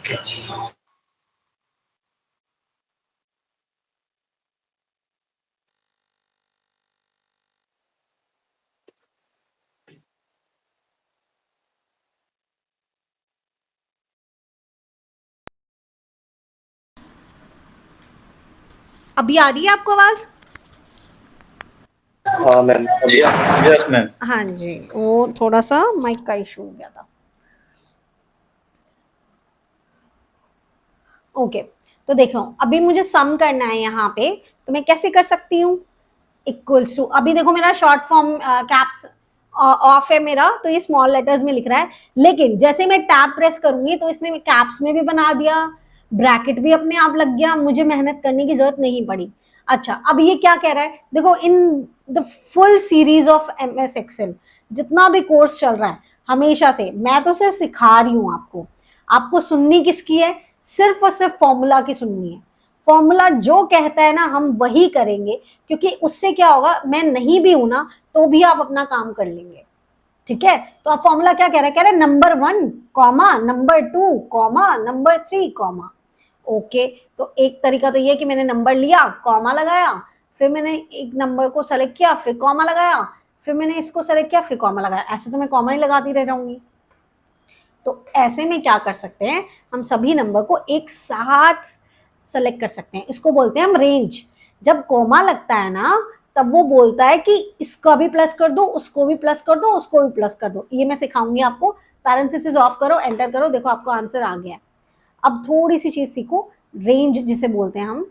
अभी आ रही है आपको आवाज? हाँ मैम अभी यस मैम। हाँ जी, वो थोड़ा सा माइक का इशू हो गया था। ओके, तो देखो अभी मुझे सम करना है यहाँ पे, तो मैं कैसे कर सकती हूँ? इक्वल्स टू, अभी देखो मेरा शॉर्ट फॉर्म कैप्स ऑफ है मेरा, तो ये स्मॉल लेटर्स में लिख रहा है, लेकिन जैसे मैं टैब प्रेस करूंगी तो इसने कैप्स में भी बना दिया, ब्रैकेट भी अपने आप लग गया, मुझे मेहनत करने की जरूरत नहीं पड़ी। अच्छा, अब ये क्या कह रहा है, देखो in the full series of MS Excel, जितना भी कोर्स चल रहा है हमेशा से, मैं तो सिर्फ सिखा रही हूँ आपको, आपको सुननी किसकी है? सिर्फ और सिर्फ फॉर्मूला की सुननी है। फॉर्मूला जो कहता है ना हम वही करेंगे, क्योंकि उससे क्या होगा, मैं नहीं भी हूं ना तो भी आप अपना काम कर लेंगे। ठीक है, तो अब फॉर्मूला क्या कह रहा है? कह रहा है number 1 comma number 2 comma number 3 comma. Okay, तो एक तरीका तो ये कि मैंने नंबर लिया, कॉमा लगाया, फिर मैंने एक नंबर को सेलेक्ट किया, फिर कॉमा लगाया, फिर मैंने इसको सेलेक्ट किया, फिर कॉमा लगाया। ऐसे तो मैं कॉमा ही लगाती रह जाऊंगी। तो ऐसे में क्या कर सकते हैं, हम सभी नंबर को एक साथ सेलेक्ट कर सकते हैं, इसको बोलते हैं हम रेंज। जब कोमा लगता है ना तब वो बोलता है कि इसका भी प्लस कर दो, उसको भी प्लस कर दो, उसको भी प्लस कर दो। ये मैं सिखाऊंगी आपको। पैरेंथेसिस ऑफ करो, एंटर करो, देखो आपको आंसर आ गया। अब थोड़ी सी चीज सीखो, रेंज जिसे बोलते हैं हम।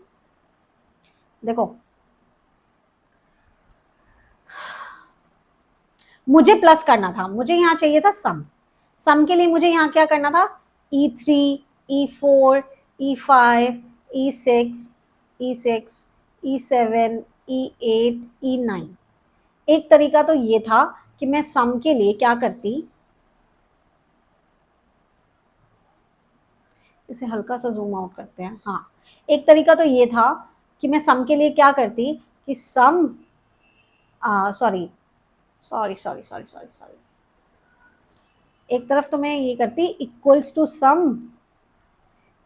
देखो मुझे प्लस करना था, मुझे यहाँ चाहिए था सम। सम के लिए मुझे यहाँ क्या करना था? E3 E4 E5 E6 E6 E7 E8 E9। एक तरीका तो ये था कि मैं सम के लिए क्या करती, इसे हल्का सा जूम आउट करते हैं। हाँ, एक तरीका तो ये था कि मैं सम के लिए क्या करती कि sum sorry sorry sorry sorry sorry sorry एक तरफ तो मैं ये करती equals to sum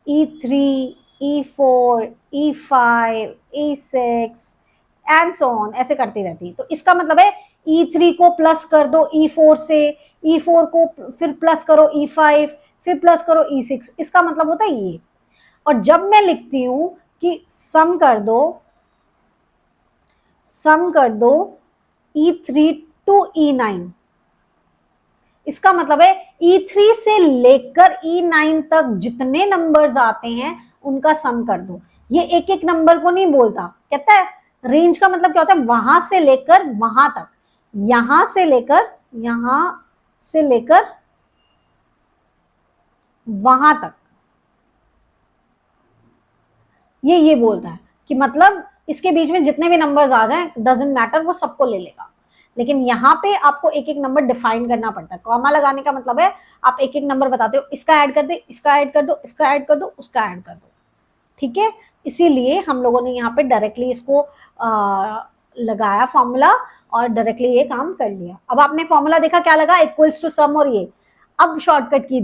E3 E4 E5 E6 and so on, ऐसे करती रहती। तो इसका मतलब है E3 को प्लस कर दो E4 से, E4 को फिर प्लस करो E5, फिर प्लस करो E6, इसका मतलब होता है ये। और जब मैं लिखती हूं कि सम कर दो E3 टू E9, इसका मतलब है E3 से लेकर E9 तक जितने नंबर्स आते हैं उनका सम कर दो। ये एक एक नंबर को नहीं बोलता, कहता है रेंज का मतलब क्या होता है, वहां से लेकर वहां तक, यहां से लेकर वहां तक, ये बोलता है कि मतलब इसके बीच में जितने भी नंबर्स आ जाएं डजंट मैटर, वो सबको ले लेगा। लेकिन यहाँ पे आपको एक एक नंबर डिफाइन करना पड़ता है। कॉमा लगाने का मतलब है आप एक एक नंबर बताते हो, इसका ऐड कर दे, इसका ऐड कर दो, इसका ऐड कर दो, उसका ऐड कर दो। ठीक है, इसीलिए हम लोगों ने यहाँ पे डायरेक्टली इसको लगाया फॉर्मूला, और डायरेक्टली ये काम कर लिया। अब आपने फॉर्मूला देखा क्या लगा, इक्वल्स टू सम और ये। अब शॉर्टकट की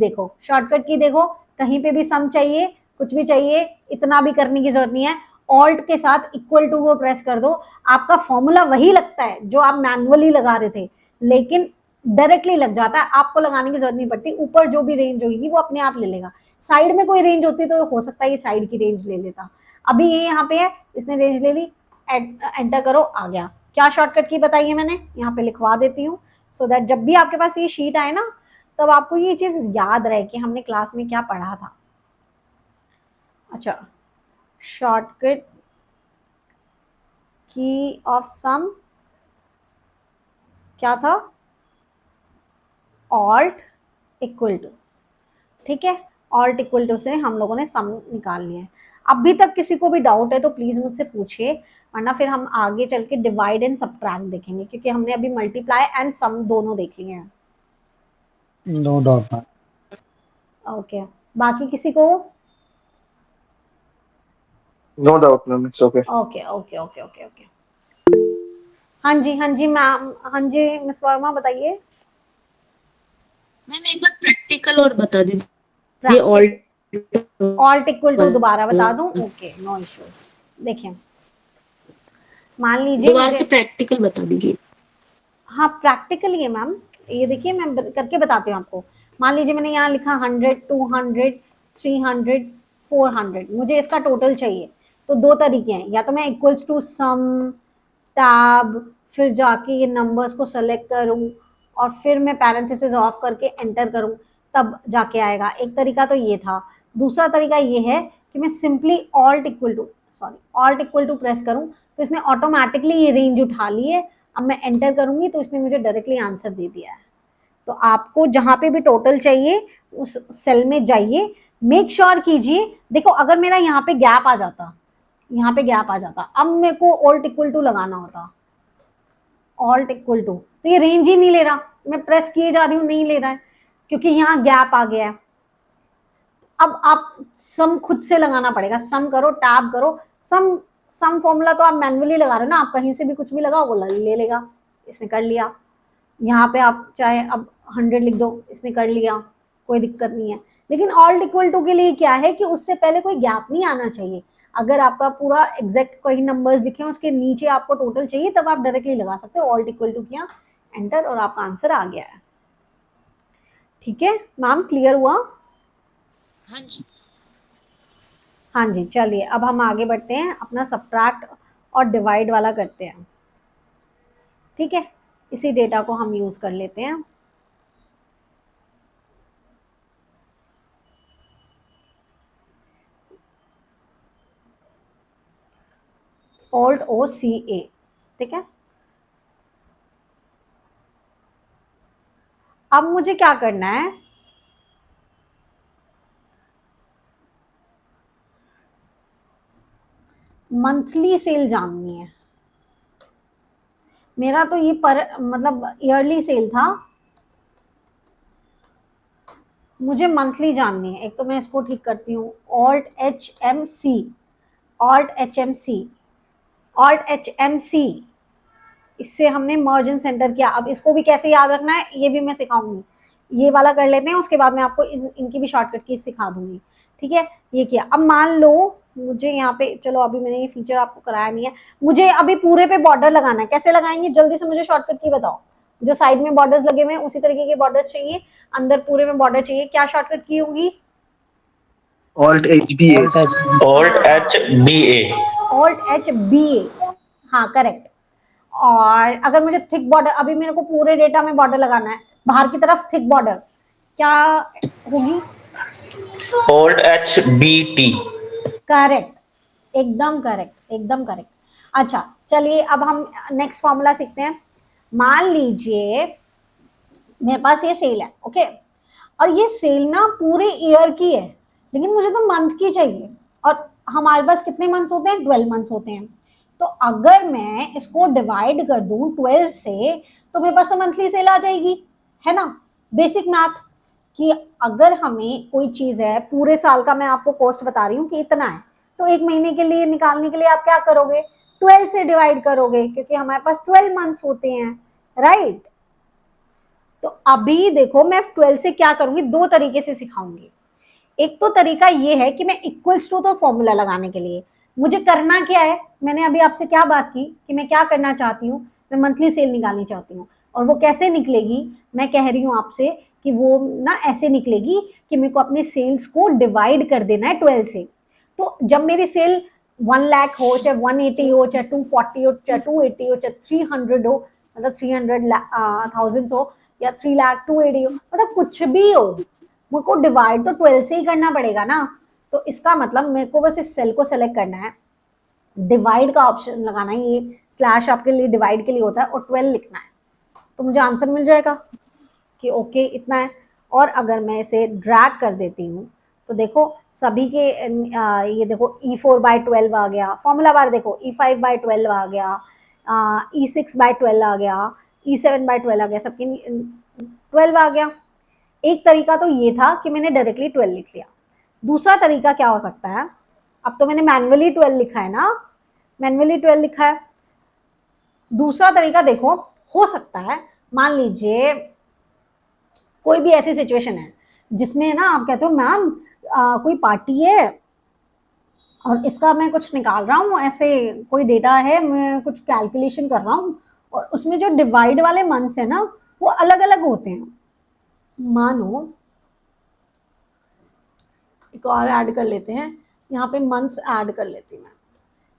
देखो, कहीं पे भी सम चाहिए, कुछ भी चाहिए, इतना भी करने की जरूरत नहीं है। ऑल्ट के साथ इक्वल टू को प्रेस कर दो, आपका फॉर्मूला वही लगता है जो आप मैनुअली लगा रहे थे, लेकिन डायरेक्टली लग जाता है, आपको लगाने की जरूरत नहीं पड़ती। ऊपर जो भी रेंज होगी वो अपने आप ले लेगा। साइड में कोई रेंज होती तो हो सकता है ये साइड की रेंज ले लेता। अभी ये यहाँ पे है, इसने रेंज ले ली, एंटर करो, आ गया। क्या शॉर्टकट की बताई है मैंने, यहाँ पे लिखवा देती हूँ, सो दैट जब भी आपके पास ये शीट आए ना तब आपको ये चीज याद रहे कि हमने क्लास में क्या पढ़ा था। अच्छा, शॉर्टकट की ऑफ सम क्या था, ऑल्ट इक्वल टू। ठीक है, ऑल्ट इक्वल टू से हम लोगों ने सम निकाल लिया है। अभी तक किसी को भी डाउट है तो प्लीज मुझसे पूछिए, वरना फिर हम आगे चल के डिवाइड एंड सबट्रैक्ट देखेंगे, क्योंकि हमने अभी मल्टीप्लाई एंड सम दोनों देख लिए हैं। No doubt ma'am. ओके, बाकी किसी को? No doubt ma'am, it's okay. Okay okay okay okay okay, हाँ जी मैम, हाँ जी मिस वर्मा बताइए। मैम एक बार प्रैक्टिकल और बता दीजिए ऑल्ट ऑल्ट इक्वल टू दोबारा बता दूं? Okay, no issues. देखिए, मान लीजिए दोबारा मुझे, से प्रैक्टिकल बता दीजिए। हाँ प्रैक्टिकल ही है मैम, ये देखिए मैं करके बताती हूँ आपको। मान लीजिए मैंने यहाँ लिखा 100, 200, 300, 400, मुझे इसका टोटल चाहिए। तो दो तरीके हैं, या तो मैं इक्वल्स टू सम टैब फिर जाके ये नंबर्स को सेलेक्ट करूँ और फिर मैं पैरेंथेसिस ऑफ करके एंटर करूँ, तब जाके आएगा। एक तरीका तो ये था। दूसरा तरीका ये है कि मैं simply alt equal to press करूँ तो इसने ऑटोमेटिकली ये रेंज उठा ली है। अब मैं एंटर करूंगी तो इसने मुझे डायरेक्टली आंसर दे दिया है। तो आपको जहां पे भी टोटल चाहिए उस सेल में जाइए, मेक श्योर कीजिए। देखो अगर मेरा यहाँ पे गैप आ जाता, यहाँ पे गैप आ जाता, अब मेरे को ऑल्ट इक्वल टू लगाना होता, ऑल्ट इक्वल टू, तो ये रेंज ही नहीं ले रहा, मैं प्रेस किए जा रही हूँ नहीं ले रहा है क्योंकि यहाँ गैप आ गया है। अब आप सम खुद से लगाना पड़ेगा, सम करो, टैब करो, सम फॉर्मूला तो आप मैन्युअली लगा रहे हो ना, आप कहीं से भी कुछ भी लगाओ वो ले लेगा। इसने कर लिया। यहाँ पे आप चाहे अब 100 लिख दो, इसने कर लिया, कोई दिक्कत नहीं है। लेकिन ऑल्ट इक्वल टू के लिए क्या है कि उससे पहले कोई गैप नहीं आना चाहिए। अगर आपका पूरा एग्जैक्ट कोई नंबर्स लिखे हैं उसके नीचे आपको टोटल चाहिए तब आप डायरेक्टली लगा सकते हो। ऑल्ट इक्वल टू किया, एंटर, और आपका आंसर आ गया है। ठीक है मैम, क्लियर हुआ? हाँ जी। हाँ जी, चलिए अब हम आगे बढ़ते हैं, अपना सब्ट्रैक्ट और डिवाइड वाला करते हैं। ठीक है, इसी डेटा को हम यूज कर लेते हैं। ऑल्ट ओ सी ए, ठीक है। अब मुझे क्या करना है, मंथली सेल जाननी है। मेरा तो ये पर मतलब ईयरली सेल था, मुझे मंथली जाननी है। एक तो मैं इसको ठीक करती हूँ, alt H M C, alt H M C, alt H M C, इससे हमने मर्ज इन सेंटर किया। अब इसको भी कैसे याद रखना है ये भी मैं सिखाऊंगी। ये वाला कर लेते हैं, उसके बाद मैं आपको इनकी भी शॉर्टकट की सिखा दूंगी। ठीक है, ये किया। अब मान लो मुझे यहाँ पे, चलो अभी मैंने ये फीचर आपको कराया नहीं है, मुझे अभी पूरे पे बॉर्डर लगाना है। कैसे लगाएंगे, जल्दी से मुझे शॉर्टकट की बताओ। जो साइड में बॉर्डर्स लगे हुए हैं उसी तरीके के बॉर्डर्स चाहिए, अंदर पूरे में बॉर्डर चाहिए। क्या शॉर्टकट की होगी? Alt H B A, Alt H B A. Alt H B A, हाँ करेक्ट। और अगर मुझे थिक बॉर्डर, अभी मेरे को पूरे डेटा में बॉर्डर लगाना है, बाहर की तरफ थिक बॉर्डर, क्या होगी? Alt H B T. Correct, एकदम करेक्ट, एकदम करेक्ट। अच्छा चलिए अब हम नेक्स्ट फॉर्मूला सीखते हैं। मान लीजिए मेरे पास ये सेल है, ओके, और ये सेल ना पूरे ईयर की है, लेकिन मुझे तो मंथ की चाहिए। और हमारे पास कितने मंथ्स होते हैं? 12 मंथ्स होते हैं। तो अगर मैं इसको डिवाइड कर दूं 12 से तो मेरे पास तो मंथली सेल आ जाएगी, है ना? बेसिक मैथ कि अगर हमें कोई चीज़ है, पूरे साल का मैं आपको कॉस्ट बता रही हूँ कि इतना है, तो एक महीने के लिए निकालने के लिए आप क्या करोगे? 12 से डिवाइड करोगे, क्योंकि हमारे पास 12 मंथ्स होते हैं, राइट? तो अभी देखो मैं 12 से क्या करूंगी, दो तरीके से सिखाऊंगी। एक तो तरीका ये है कि मैं इक्वल्स टू तो फॉर्मूला लगाने के लिए मुझे करना क्या है, मैंने अभी आपसे क्या बात की कि मैं क्या करना चाहती हूँ, मैं मंथली सेल निकालनी चाहती हूँ। और वो कैसे निकलेगी, मैं कह रही हूँ आपसे कि वो ना ऐसे निकलेगी कि मेरे को अपने सेल्स को डिवाइड कर देना है 12 से। तो जब मेरी सेल 1 लाख हो, चाहे 180 हो, चाहे 240 हो, चाहे 280 हो, चाहे 300 हो, मतलब 300,000 हो, या 3 लाख 280 हो, मतलब कुछ भी हो, मेरे को डिवाइड तो 12 से ही करना पड़ेगा ना। तो इसका मतलब मेरे को बस इस सेल को सेलेक्ट करना है, डिवाइड का ऑप्शन लगाना है, ये स्लैश आपके लिए डिवाइड के लिए होता है, और 12 लिखना है, तो मुझे आंसर मिल जाएगा कि ओके इतना है। और अगर मैं इसे ड्रैग कर देती हूँ तो देखो सभी के ये देखो E4/12 आ गया, फॉर्मूला बार देखो E5/12 आ गया, E6/12 आ गया, E7/12 आ गया, सबके 12 आ गया। एक तरीका तो ये था कि मैंने डायरेक्टली 12 लिख लिया। दूसरा तरीका क्या हो सकता है, अब तो मैंने मैन्युअली 12 लिखा है ना, मैन्युअली 12 लिखा है। दूसरा तरीका देखो, हो सकता है मान लीजिए कोई भी ऐसी सिचुएशन है जिसमें ना आप कहते हो मैम कोई पार्टी है और इसका मैं कुछ निकाल रहा हूँ, ऐसे कोई डेटा है, मैं कुछ कैलकुलेशन कर रहा हूँ और उसमें जो डिवाइड वाले मंथ्स है ना वो अलग अलग होते हैं। मानो एक और ऐड कर लेते हैं, यहाँ पे मंथ्स ऐड कर लेती हूँ मैं।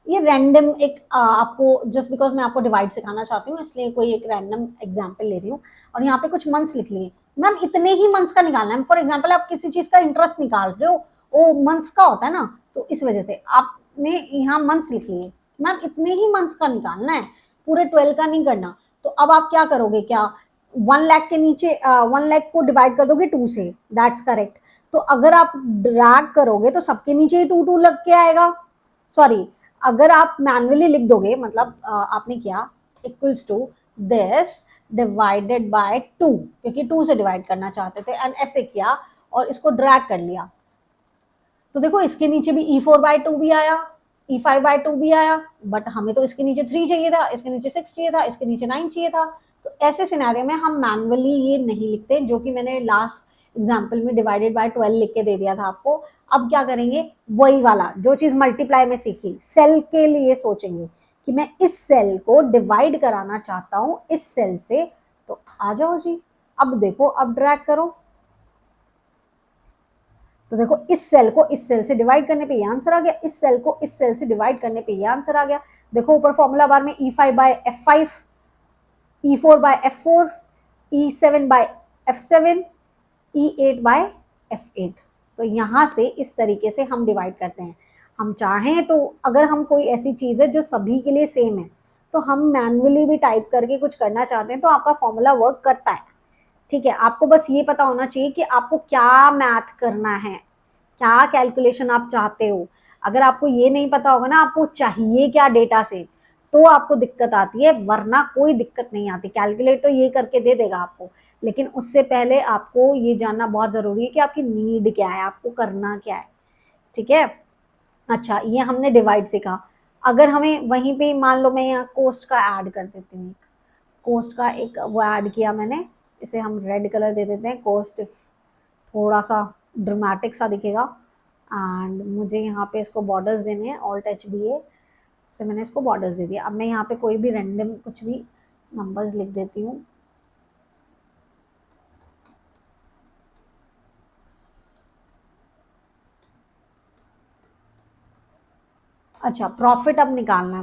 ये रैंडम एक आपको जस्ट बिकॉज मैं आपको डिवाइड सिखाना चाहती हूँ इसलिए कोई एक रैंडम एग्जांपल ले रही हूँ और यहाँ पे कुछ मंथ्स लिख लिए। मैम इतने ही मंथ्स का निकालना है। फॉर एग्जांपल आप किसी चीज का इंटरेस्ट निकाल रहे हो, वो मंथ्स का होता है ना, तो इस वजह से आपने यहाँ मंथ्स लिख लिए। मैम इतने ही मंथ्स का निकालना है, पूरे 12 का नहीं करना। तो अब आप क्या करोगे, क्या 1 लाख के नीचे 1 लाख को डिवाइड कर दोगे 2 से, दैट्स करेक्ट। तो अगर आप ड्रैग करोगे तो सबके नीचे ही 2 लग के आएगा। सॉरी, अगर आप मैन्युअली लिख दोगे, मतलब आपने किया equals to this divided by 2, क्योंकि 2 से डिवाइड करना चाहते थे, एंड ऐसे किया और इसको ड्रैग कर लिया। तो देखो इसके नीचे भी E4/2 भी आया, E5/2 भी आया, बट हमें तो इसके नीचे 3 चाहिए था, इसके नीचे 6 चाहिए था, इसके नीचे 9 चाहिए था। तो ऐसे सिनेरियो में हम मैन्युअली ये नहीं लिखते, जो कि मैंने लास्ट एग्जाम्पल में डिवाइडेड बाय 12 लिख के दे दिया था आपको। अब क्या करेंगे, वही वाला जो चीज मल्टीप्लाई में सीखी, सेल के लिए सोचेंगे कि मैं इस सेल को डिवाइड कराना चाहता हूं इस सेल से। तो आ जाओ जी, अब देखो, अब ड्रैग करो तो देखो इस सेल को इस सेल से डिवाइड करने पे ये आंसर आ गया, इस सेल को इस सेल से डिवाइड करने पे ये आंसर आ गया। देखो ऊपर फॉर्मूला बार में E5/F5, E4/F4, E7/F7, E8/F8। तो यहाँ से इस तरीके से हम डिवाइड करते हैं। हम चाहें तो अगर हम कोई ऐसी चीज़ है जो सभी के लिए सेम है, तो हम मैन्युअली भी टाइप करके कुछ करना चाहते हैं तो आपका फॉर्मूला वर्क करता है। ठीक है, आपको बस ये पता होना चाहिए कि आपको क्या मैथ करना है, क्या कैलकुलेशन आप चाहते हो। अगर आपको ये नहीं पता होगा ना आपको चाहिए क्या डेटा से, तो आपको दिक्कत आती है, वरना कोई दिक्कत नहीं आती। कैलकुलेट तो ये करके दे देगा आपको, लेकिन उससे पहले आपको ये जानना बहुत ज़रूरी है कि आपकी नीड क्या है, आपको करना क्या है। ठीक है, अच्छा ये हमने डिवाइड सीखा। अगर हमें वहीं पे मान लो मैं यहाँ कोस्ट का ऐड कर देती हूँ, कोस्ट का एक वो ऐड किया मैंने, इसे हम रेड कलर दे देते हैं, कोस्ट थोड़ा सा ड्रामेटिक सा दिखेगा। एंड मुझे यहाँ पे इसको बॉर्डर्स देने हैं, Alt+HBA से मैंने इसको बॉर्डर्स दे दिया। अब मैं यहाँ पे कोई भी रैंडम कुछ भी नंबर्स लिख देती हूँ। अच्छा, प्रॉफिट अब निकालना है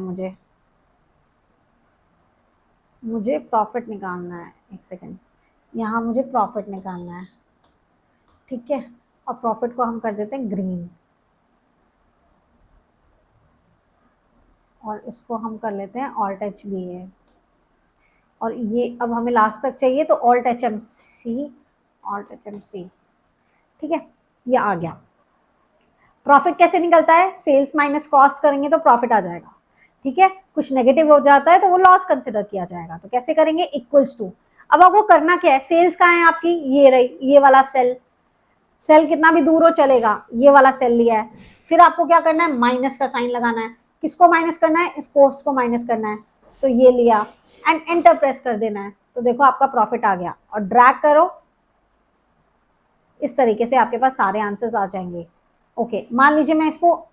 मुझे प्रॉफिट निकालना है। एक सेकेंड, यहाँ मुझे प्रॉफिट निकालना है। ठीक है, और प्रॉफिट को हम कर देते हैं ग्रीन, और इसको हम कर लेते हैं Alt+HBA। और ये अब हमें लास्ट तक चाहिए तो Alt+HMC। ठीक है, ये आ गया। प्रॉफिट कैसे निकलता है, सेल्स माइनस कॉस्ट करेंगे तो प्रॉफिट आ जाएगा। ठीक है, कुछ नेगेटिव हो जाता है तो वो लॉस कंसिडर किया जाएगा। तो कैसे करेंगे, इक्वल्स टू। अब आपको करना क्या है, सेल्स कहाँ है आपकी, ये रही, ये वाला सेल कितना भी दूर हो चलेगा, ये वाला सेल लिया है। फिर आपको क्या करना है, माइनस का साइन लगाना है। किसको माइनस करना है, इस कॉस्ट को माइनस करना है। तो ये लिया एंड एंटर प्रेस कर देना है। तो देखो आपका प्रॉफिट आ गया, और ड्रैग करो, इस तरीके से आपके पास सारे आंसर्स आ जाएंगे। ओके, मान लीजिए मैं इसको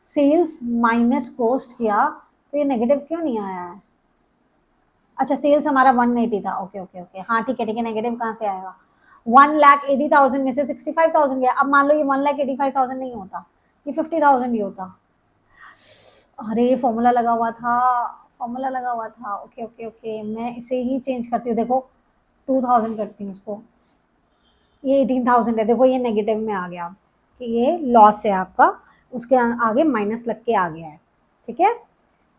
सेल्स माइनस कॉस्ट किया तो ये नेगेटिव क्यों नहीं आया है। अच्छा, सेल्स हमारा 180 था। ओके, हाँ ठीक है, नेगेटिव कहाँ से आएगा, 1,80,000 में से 65,000 गया। अब मान लो ये 1,85,000 नहीं होता, ये 50,000 ही होता। अरे फॉर्मूला लगा हुआ था। ओके, मैं इसे ही चेंज करती हूँ। देखो 2,000 करती हूँ इसको, ये 18,000 है। देखो ये नेगेटिव में आ गया कि ये लॉस है आपका, उसके आगे माइनस लग के आ गया है। ठीक है,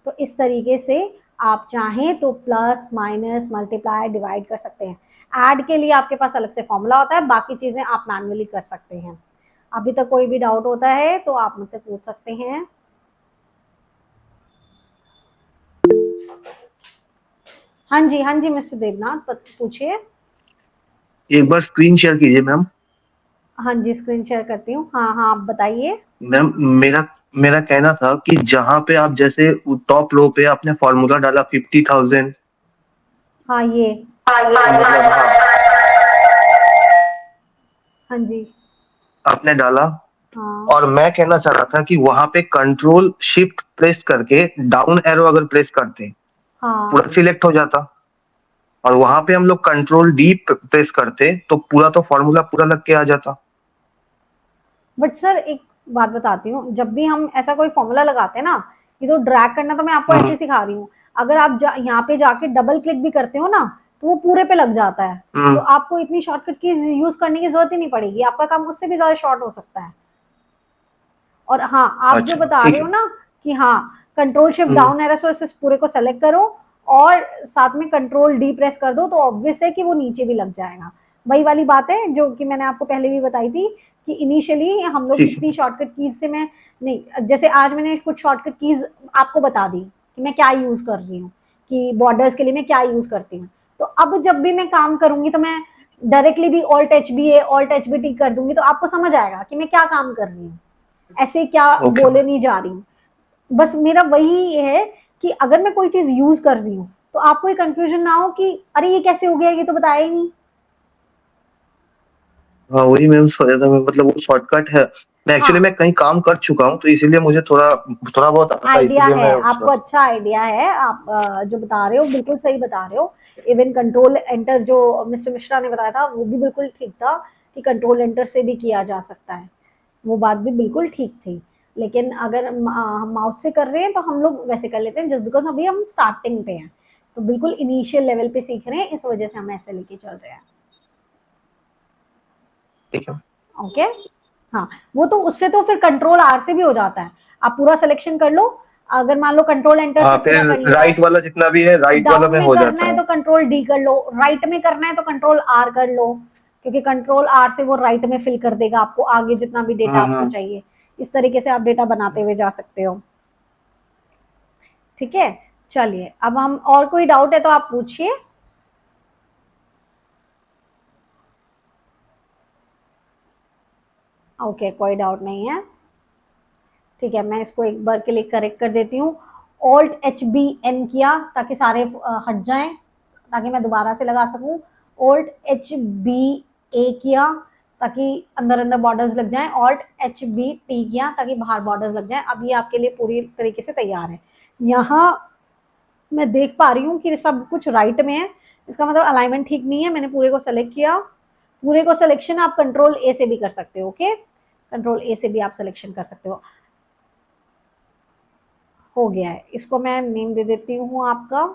तो इस तरीके से आप चाहें तो प्लस माइनस मल्टीप्लाई डिवाइड कर सकते हैं। ऐड के लिए आपके पास अलग से फॉर्मूला होता है, बाकी चीज़ें आप मैन्युअली कर सकते हैं। अभी तक कोई भी डाउट होता है तो आप मुझसे पूछ सकते हैं। हाँ जी मिस्टर देवनाथ, पूछिए। एक बार स्क्रीन शेयर कीजिए मैम। हाँ जी, स्क्रीन शेयर करती हूँ। हाँ, आप बताइए। मैम मेरा कहना था कि जहाँ पे आप जैसे टॉप रो पे आपने फॉर्मूला डाला 50,000। हाँ, ये मतलब हाँ, हाँ जी। आपने डाला, हाँ और मैं कहना चाह रहा था कि वहां पे कंट्रोल शिफ्ट प्रेस करके डाउन एरो अगर प्रेस करते हाँ। पूरा सिलेक्ट हो जाता, और वहां पे हम लोग कंट्रोल डी प्रेस करते तो पूरा तो फॉर्मूला पूरा लग के आ जाता। बट सर एक बात बताती हूँ, जब भी हम ऐसा कोई फॉर्मूला लगाते हैं ना, ये तो ड्रैग करना तो मैं आपको ऐसे ही सिखा रही हूँ, अगर आप यहाँ पे जाके डबल क्लिक भी करते हो ना तो वो पूरे पे लग जाता है, तो आपको इतनी शॉर्टकट कीज यूज करने की जरूरत ही नहीं पड़ेगी, आपका काम उससे भी ज्यादा शॉर्ट हो सकता है। और हाँ, आप जो अच्छा बता ठीक रहे हो है। ना कि हाँ कंट्रोल शिफ्ट डाउन एरो से इस पूरे को सेलेक्ट करो और साथ में कंट्रोल डी प्रेस कर दो, तो ऑब्वियस है कि वो नीचे भी लग जाएगा। वही वाली बात है जो कि मैंने आपको पहले भी बताई थी कि इनिशियली हम लोग ठीक है। इतनी शॉर्टकट कीज से मैं नहीं, जैसे आज मैंने कुछ शॉर्टकट कीज आपको बता दी कि मैं क्या यूज कर रही हूँ, कि बॉर्डर्स के लिए मैं क्या यूज करती हूँ, तो अब जब भी मैं काम करूंगी तो मैं डायरेक्टली भी ऑल्ट एच बी ए ऑल्ट एच बी टी कर दूंगी, तो आपको समझ आएगा कि मैं क्या काम कर रही हूँ, ऐसे क्या ओके। बोले नहीं जा रही हूँ। बस मेरा वही है कि अगर मैं कोई चीज यूज कर रही हूँ तो आपको ये कंफ्यूजन ना हो कि अरे ये कैसे हो गया, ये तो बताया ही नहीं। हाँ वही मैं सोचा था, मैं मतलब वो शॉर्टकट है, मैं एक्चुअली हाँ मैं कहीं काम कर चुका हूँ तो इसीलिए मुझे थोड़ा थोड़ा बहुत आता था, आइडिया इसीलिए है मैं आपको, अच्छा आइडिया है, आप जो बता रहे हो बिल्कुल सही बता रहे हो। इवन कंट्रोल एंटर जो मिस्टर मिश्रा ने बताया था वो भी बिल्कुल ठीक था कि कंट्रोल एंटर से भी किया जा सकता है, वो बात भी बिल्कुल ठीक थी। लेकिन अगर हम माउस से कर रहे हैं तो हम लोग वैसे कर लेते हैं, जस्ट बिकॉज अभी हम स्टार्टिंग पे हैं, तो बिल्कुल इनिशियल लेवल पे सीख रहे हैं, इस वजह से हम ऐसे लेके चल रहे हैं। ठीक है। ओके। हाँ वो तो उससे तो फिर कंट्रोल आर से भी हो जाता है, आप पूरा सिलेक्शन कर लो, अगर मान लो कंट्रोल एंटर हाँ से फिर पूरा कर लिया, राइट वाला जितना भी है राइट वाला डाउन में में हो करना जाता है है। तो कंट्रोल डी कर लो, राइट में करना है तो कंट्रोल आर कर लो, क्योंकि कंट्रोल आर से वो राइट में फिल कर देगा आपको आगे जितना भी डेटा आपको हम्म। चाहिए। इस तरीके से आप डेटा बनाते हुए जा सकते हो। ठीक है, चलिए अब हम, और कोई डाउट है तो आप पूछिए। ओके कोई डाउट नहीं है, ठीक है, मैं इसको एक बार के लिए करेक्ट कर देती हूँ। ऑल्ट एच बी एन किया ताकि सारे हट जाएं, ताकि मैं दोबारा से लगा सकूं। ऑल्ट एच बी ए किया ताकि अंदर अंदर बॉर्डर्स लग जाएं। ऑल्ट एच बी टी किया ताकि बाहर बॉर्डर्स लग जाएं। अब ये आपके लिए पूरी तरीके से तैयार है। यहाँ मैं देख पा रही हूँ कि सब कुछ राइट में है, इसका मतलब अलाइनमेंट ठीक नहीं है। मैंने पूरे को सेलेक्ट किया, पूरे को सिलेक्शन आप कंट्रोल ए से भी कर सकते हो। ओके, कंट्रोल ए से भी आप सिलेक्शन कर सकते हो गया है। इसको मैं नेम दे देती हूँ आपका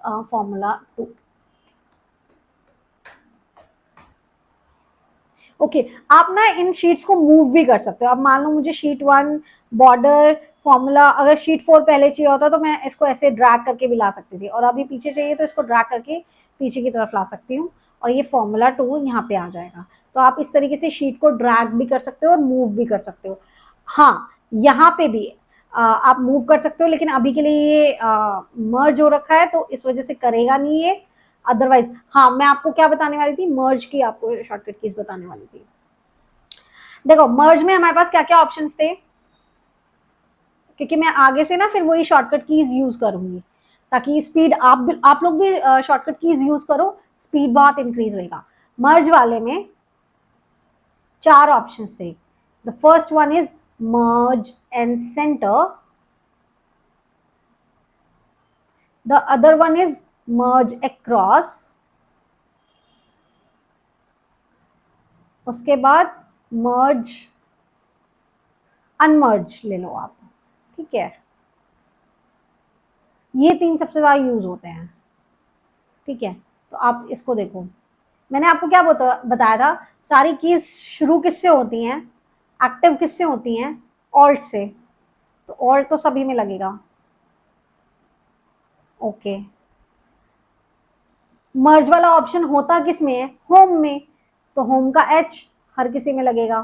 फॉर्मूला 2। ओके, आप ना इन शीट्स को मूव भी कर सकते हो। अब मान लो मुझे शीट 1 बॉर्डर फॉर्मूला, अगर शीट 4 पहले चाहिए होता तो मैं इसको ऐसे ड्रैग करके भी ला सकती थी, और अभी पीछे चाहिए तो इसको ड्रैग करके पीछे की तरफ ला सकती हूँ और ये फॉर्मूला 2 यहाँ पे आ जाएगा। तो आप इस तरीके से शीट को ड्रैग भी कर सकते हो और मूव भी कर सकते हो। हाँ यहाँ पे भी आप मूव कर सकते हो, लेकिन अभी के लिए ये मर्ज हो रखा है तो इस वजह से करेगा नहीं ये। अदरवाइज हाँ, मैं आपको क्या बताने वाली थी, मर्ज की आपको शॉर्टकट कीज बताने वाली थी। देखो मर्ज में हमारे पास क्या क्या ऑप्शंस थे, क्योंकि मैं आगे से ना फिर वही शॉर्टकट कीज यूज करूंगी ताकि स्पीड आप लोग भी शॉर्टकट कीज यूज करो, स्पीड बहुत इंक्रीज होएगा। मर्ज वाले में 4 ऑप्शंस थे। The first one is merge and centre, the other one is merge across, उसके बाद मर्ज अनमर्ज ले लो आप। ठीक है, ये 3 सबसे ज्यादा यूज होते हैं। ठीक है, तो आप इसको देखो, मैंने आपको क्या बताया था, सारी कीज शुरू किससे होती हैं, एक्टिव किससे होती हैं, ऑल्ट से, तो ऑल्ट तो सभी में लगेगा। ओके, मर्ज वाला ऑप्शन होता किस में है, होम में, तो होम का एच हर किसी में लगेगा।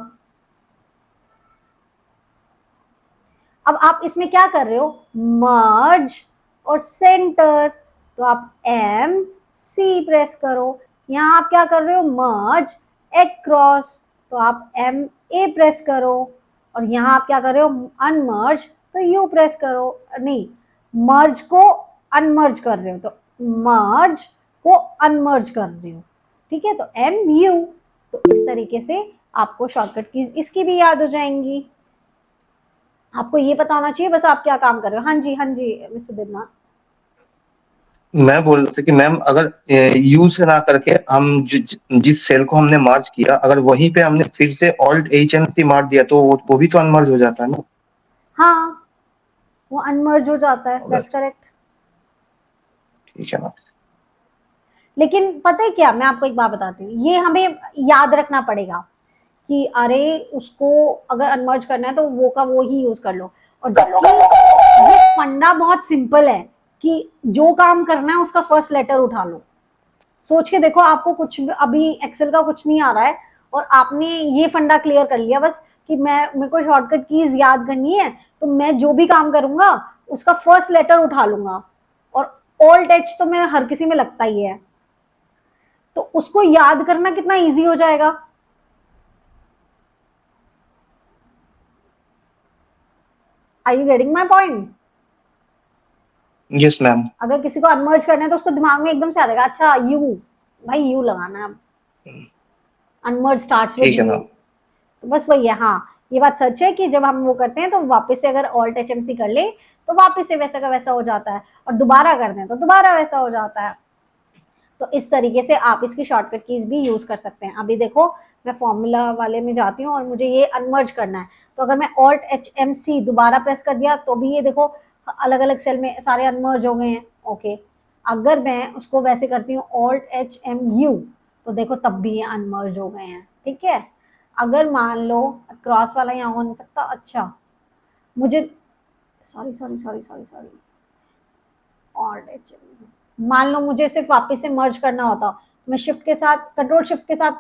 अब आप इसमें क्या कर रहे हो, मर्ज और सेंटर, तो आप एम सी प्रेस करो। यहाँ आप क्या कर रहे हो, मर्ज एक्रॉस, तो आप एम ए प्रेस करो। और यहाँ आप क्या कर रहे हो, अनमर्ज, तो यू प्रेस करो। नहीं, मर्ज को अनमर्ज कर रहे हो तो मर्ज को अनमर्ज कर रहे हो। ठीक है, तो एम यू, तो इस तरीके से आपको शॉर्टकट कीज इसकी भी याद हो जाएंगी। आपको ये पता होना चाहिए बस आप क्या काम कर रहे हो। हाँ जी मिस्टर बिरना। मैं बोल रहा था कि मैम अगर यूज ना करके हम जिस सेल को हमने मार्ज किया, अगर वहीं पे हमने फिर से ऑल्ट HMC मार दिया तो वो भी तो अनमर्ज हो जाता है ना। हाँ वो अनमर्ज हो जाता है, दैट्स करेक्ट। ठीक है मैम। लेकिन पता है क्या, मैं आपको एक बात बताती हूँ, ये हमें याद रखना पड़ेगा कि अरे उसको अगर अनमर्ज करना है तो वो का वो ही यूज कर लो। और जबकि ये फंडा बहुत सिंपल है कि जो काम करना है उसका फर्स्ट लेटर उठा लो। सोच के देखो, आपको कुछ अभी एक्सेल का कुछ नहीं आ रहा है और आपने ये फंडा क्लियर कर लिया बस कि मेरे को शॉर्टकट कीज याद करनी है, तो मैं जो भी काम करूंगा उसका फर्स्ट लेटर उठा लूंगा। और ऑल्ट एच तो मेरा हर किसी में लगता ही है, तो उसको याद करना कितना इजी हो जाएगा। Are you getting my point? Yes ma'am. अगर किसी को अनमर्ज करना है तो उसको दिमाग में एकदम से आ जाएगा, अच्छा यू, भाई यू लगाना है, अनमर्ज स्टार्ट्स विद ठीक है यू। मैम। तो बस वही है। हाँ ये बात सच है कि जब हम वो करते हैं तो वापस से अगर ऑल्ट HMC कर ले तो वापस से वैसा का वैसा हो जाता है, और दोबारा करते हैं तो दोबारा वैसा हो जाता है। तो इस तरीके से आप इसकी शॉर्टकट कीज भी यूज कर सकते हैं। अभी देखो मैं फॉर्मूला वाले में जाती हूँ और मुझे ये अनमर्ज करना है, तो अगर मैं ऑल्ट HMC दोबारा प्रेस कर दिया तो भी ये देखो अलग अलग सेल में सारे अनमर्ज हो गए हैं। ओके, अगर मैं उसको वैसे करती हूँ ऑल्ट HMU तो देखो तब भी ये अनमर्ज हो गए हैं। ठीक है, अगर मान लो क्रॉस वाला यहाँ हो नहीं सकता, अच्छा मुझे सॉरी ऑल्ट HMU, मान लो मुझे सिर्फ वापस से मर्ज करना होता, मैं शिफ्ट के साथ, कंट्रोल शिफ्ट के साथ,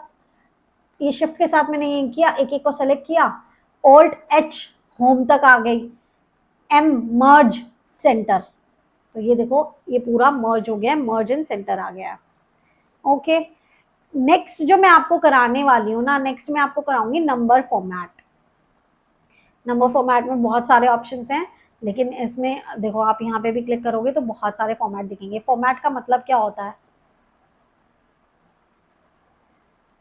ये शिफ्ट के साथ मैंने ये किया, एक एक को सेलेक्ट किया, ऑल्ट H होम तक आ गई, M मर्ज सेंटर, तो ये देखो ये पूरा मर्ज हो गया, मर्ज इन सेंटर आ गया। ओके, नेक्स्ट जो मैं आपको कराने वाली हूँ ना, नेक्स्ट मैं आपको कराऊंगी नंबर फॉर्मेट। नंबर फॉर्मेट में बहुत सारे ऑप्शंस हैं, लेकिन इसमें देखो आप यहाँ पे भी क्लिक करोगे तो बहुत सारे फॉर्मेट दिखेंगे। फॉर्मेट का मतलब क्या होता है,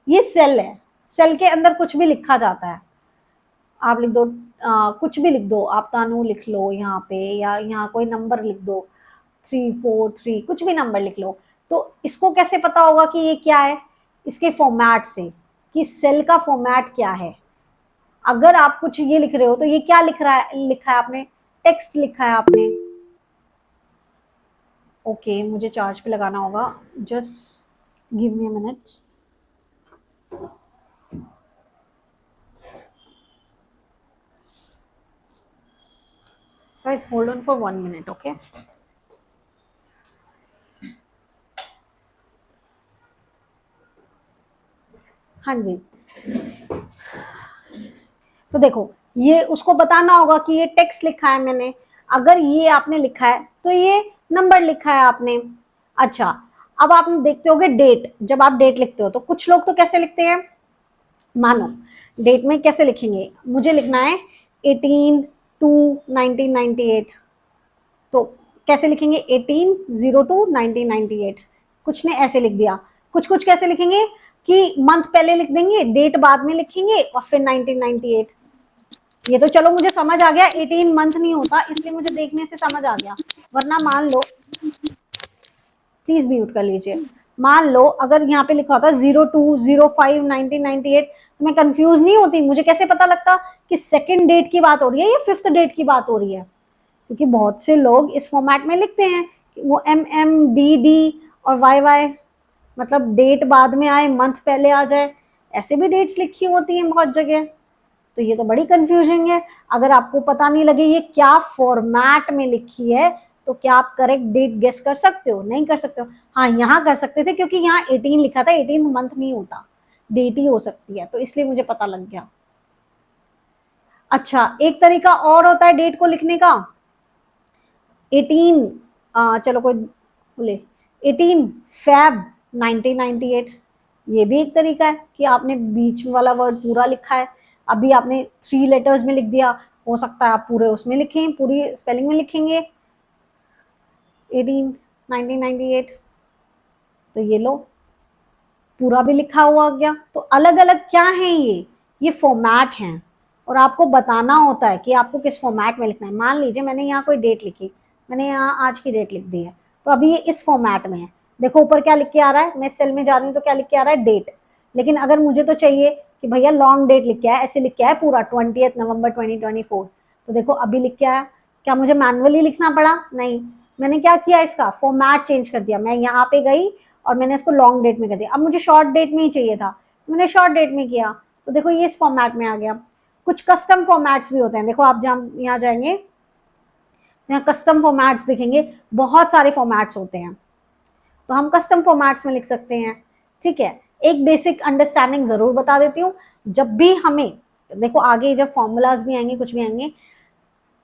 ये सेल है, सेल के अंदर कुछ भी लिखा जाता है। आप लिख दो कुछ भी लिख दो, आप तानू लिख लो यहाँ पे, या यहाँ कोई नंबर लिख दो 343, कुछ भी नंबर लिख लो। तो इसको कैसे पता होगा कि ये क्या है, इसके फॉर्मेट से, कि सेल का फॉर्मेट क्या है। अगर आप कुछ ये लिख रहे हो तो ये क्या लिखा है आपने, टेक्स्ट लिखा है आपने। ओके मुझे चार्ज पे लगाना होगा, just give me a minute. Guys, hold on for 1 minute, okay? हाँ जी, तो देखो ये उसको बताना होगा कि ये टेक्स्ट लिखा है मैंने, अगर ये आपने लिखा है तो ये नंबर लिखा है आपने। अच्छा, अब आप देखते होगे डेट, जब आप डेट लिखते हो तो कुछ लोग तो कैसे लिखते हैं, मानो डेट में कैसे लिखेंगे, मुझे लिखना है 18/2/1998, तो कैसे लिखेंगे 18/02/1998, कुछ ने ऐसे लिख दिया। कुछ कैसे लिखेंगे कि मंथ पहले लिख देंगे, डेट बाद में लिखेंगे और फिर 1998। ये तो चलो मुझे समझ आ गया, 18 मंथ नहीं होता इसलिए मुझे देखने से समझ आ गया, वरना मान लो, प्लीज म्यूट कर लीजिए, मान लो अगर यहाँ पे लिखा होता 02/05/1998 तो मैं कंफ्यूज नहीं होती, मुझे कैसे पता लगता कि सेकंड डेट की बात हो रही है या फिफ्थ डेट की बात हो रही है। क्योंकि बहुत से लोग इस फॉर्मेट में लिखते हैं, वो MMDD और YY, मतलब डेट बाद में आए मंथ पहले आ जाए, ऐसे भी डेट्स लिखी होती हैं बहुत जगह। तो ये तो बड़ी कंफ्यूजिंग है। अगर आपको पता नहीं लगे ये क्या फॉर्मेट में लिखी है तो क्या आप करेक्ट डेट गेस कर सकते हो, नहीं कर सकते हो। हाँ यहाँ कर सकते थे क्योंकि यहाँ 18 लिखा था, 18 मंथ नहीं होता, डेट ही हो सकती है, तो इसलिए मुझे पता लग गया। अच्छा, एक तरीका और होता है डेट को लिखने का, 18 चलो कोई बोले 18 Feb 1998, ये भी एक तरीका है कि आपने बीच वाला वर्ड पूरा लिखा है, अभी आपने 3 लेटर्स में लिख दिया, हो सकता है आप पूरे उसमें लिखें, पूरी स्पेलिंग में लिखेंगे 18 1998, तो ये लो पूरा भी लिखा हुआ गया। तो अलग अलग क्या है ये, ये फॉर्मेट हैं और आपको बताना होता है कि आपको किस फॉर्मेट में लिखना है। मान लीजिए मैंने यहाँ कोई डेट लिखी, मैंने यहाँ आज की डेट लिख दी है, तो अभी ये इस फॉर्मेट में है। देखो ऊपर क्या लिख के आ रहा है, मैं सेल में जा रही हूँ तो क्या लिख के आ रहा है, डेट। लेकिन अगर मुझे तो चाहिए कि भैया लॉन्ग डेट लिख के आया, ऐसे लिख के आया पूरा 20 नवंबर 2024, तो देखो अभी लिख के आया। क्या मुझे मैनुअली लिखना पड़ा? नहीं, मैंने क्या किया, इसका फॉर्मेट चेंज कर दिया। मैं यहाँ पे गई और मैंने इसको लॉन्ग डेट में कर दिया। अब मुझे शॉर्ट डेट में ही चाहिए था, मैंने शॉर्ट डेट में किया, तो देखो ये इस फॉर्मेट में आ गया। कुछ कस्टम फॉर्मेट्स भी होते हैं, देखो आप जहाँ यहाँ जाएंगे तो यहाँ कस्टम फॉर्मेट्स दिखेंगे, बहुत सारे फॉर्मेट्स होते हैं, तो हम कस्टम फॉर्मेट्स में लिख सकते हैं। ठीक है, एक बेसिक अंडरस्टैंडिंग जरूर बता देती हूँ, जब भी हमें, देखो आगे जब फॉर्मूलाज भी आएंगे, कुछ भी आएंगे,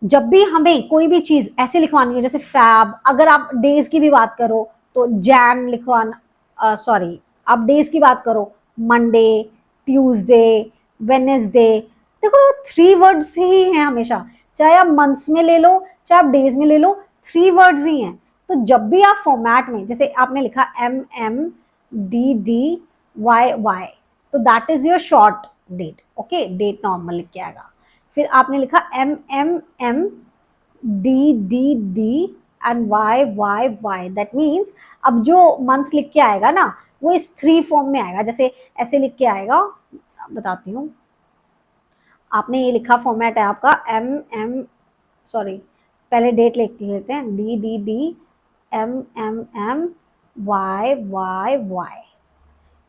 जब भी हमें कोई भी चीज ऐसे लिखवानी हो, जैसे फैब, अगर आप डेज की भी बात करो तो जैन लिखवाना, सॉरी आप डेज की बात करो, मंडे, ट्यूसडे, वेनेसडे, देखो 3 वर्ड्स ही हैं हमेशा, चाहे आप मंथ्स में ले लो चाहे आप डेज में ले लो, 3 वर्ड्स ही हैं। तो जब भी आप फॉर्मेट में, जैसे आपने लिखा MMDDYY, तो that is your short date, okay, date normal लिख के आएगा। फिर आपने लिखा MMMDDD and YYY, that means अब जो मंथ लिख के आएगा ना वो इस 3 फॉर्म में आएगा, जैसे ऐसे लिख के आएगा, बताती हूँ। आपने ये लिखा फॉर्मेट है आपका सॉरी पहले डेट लिख लेते हैं, DDDMMMYYY,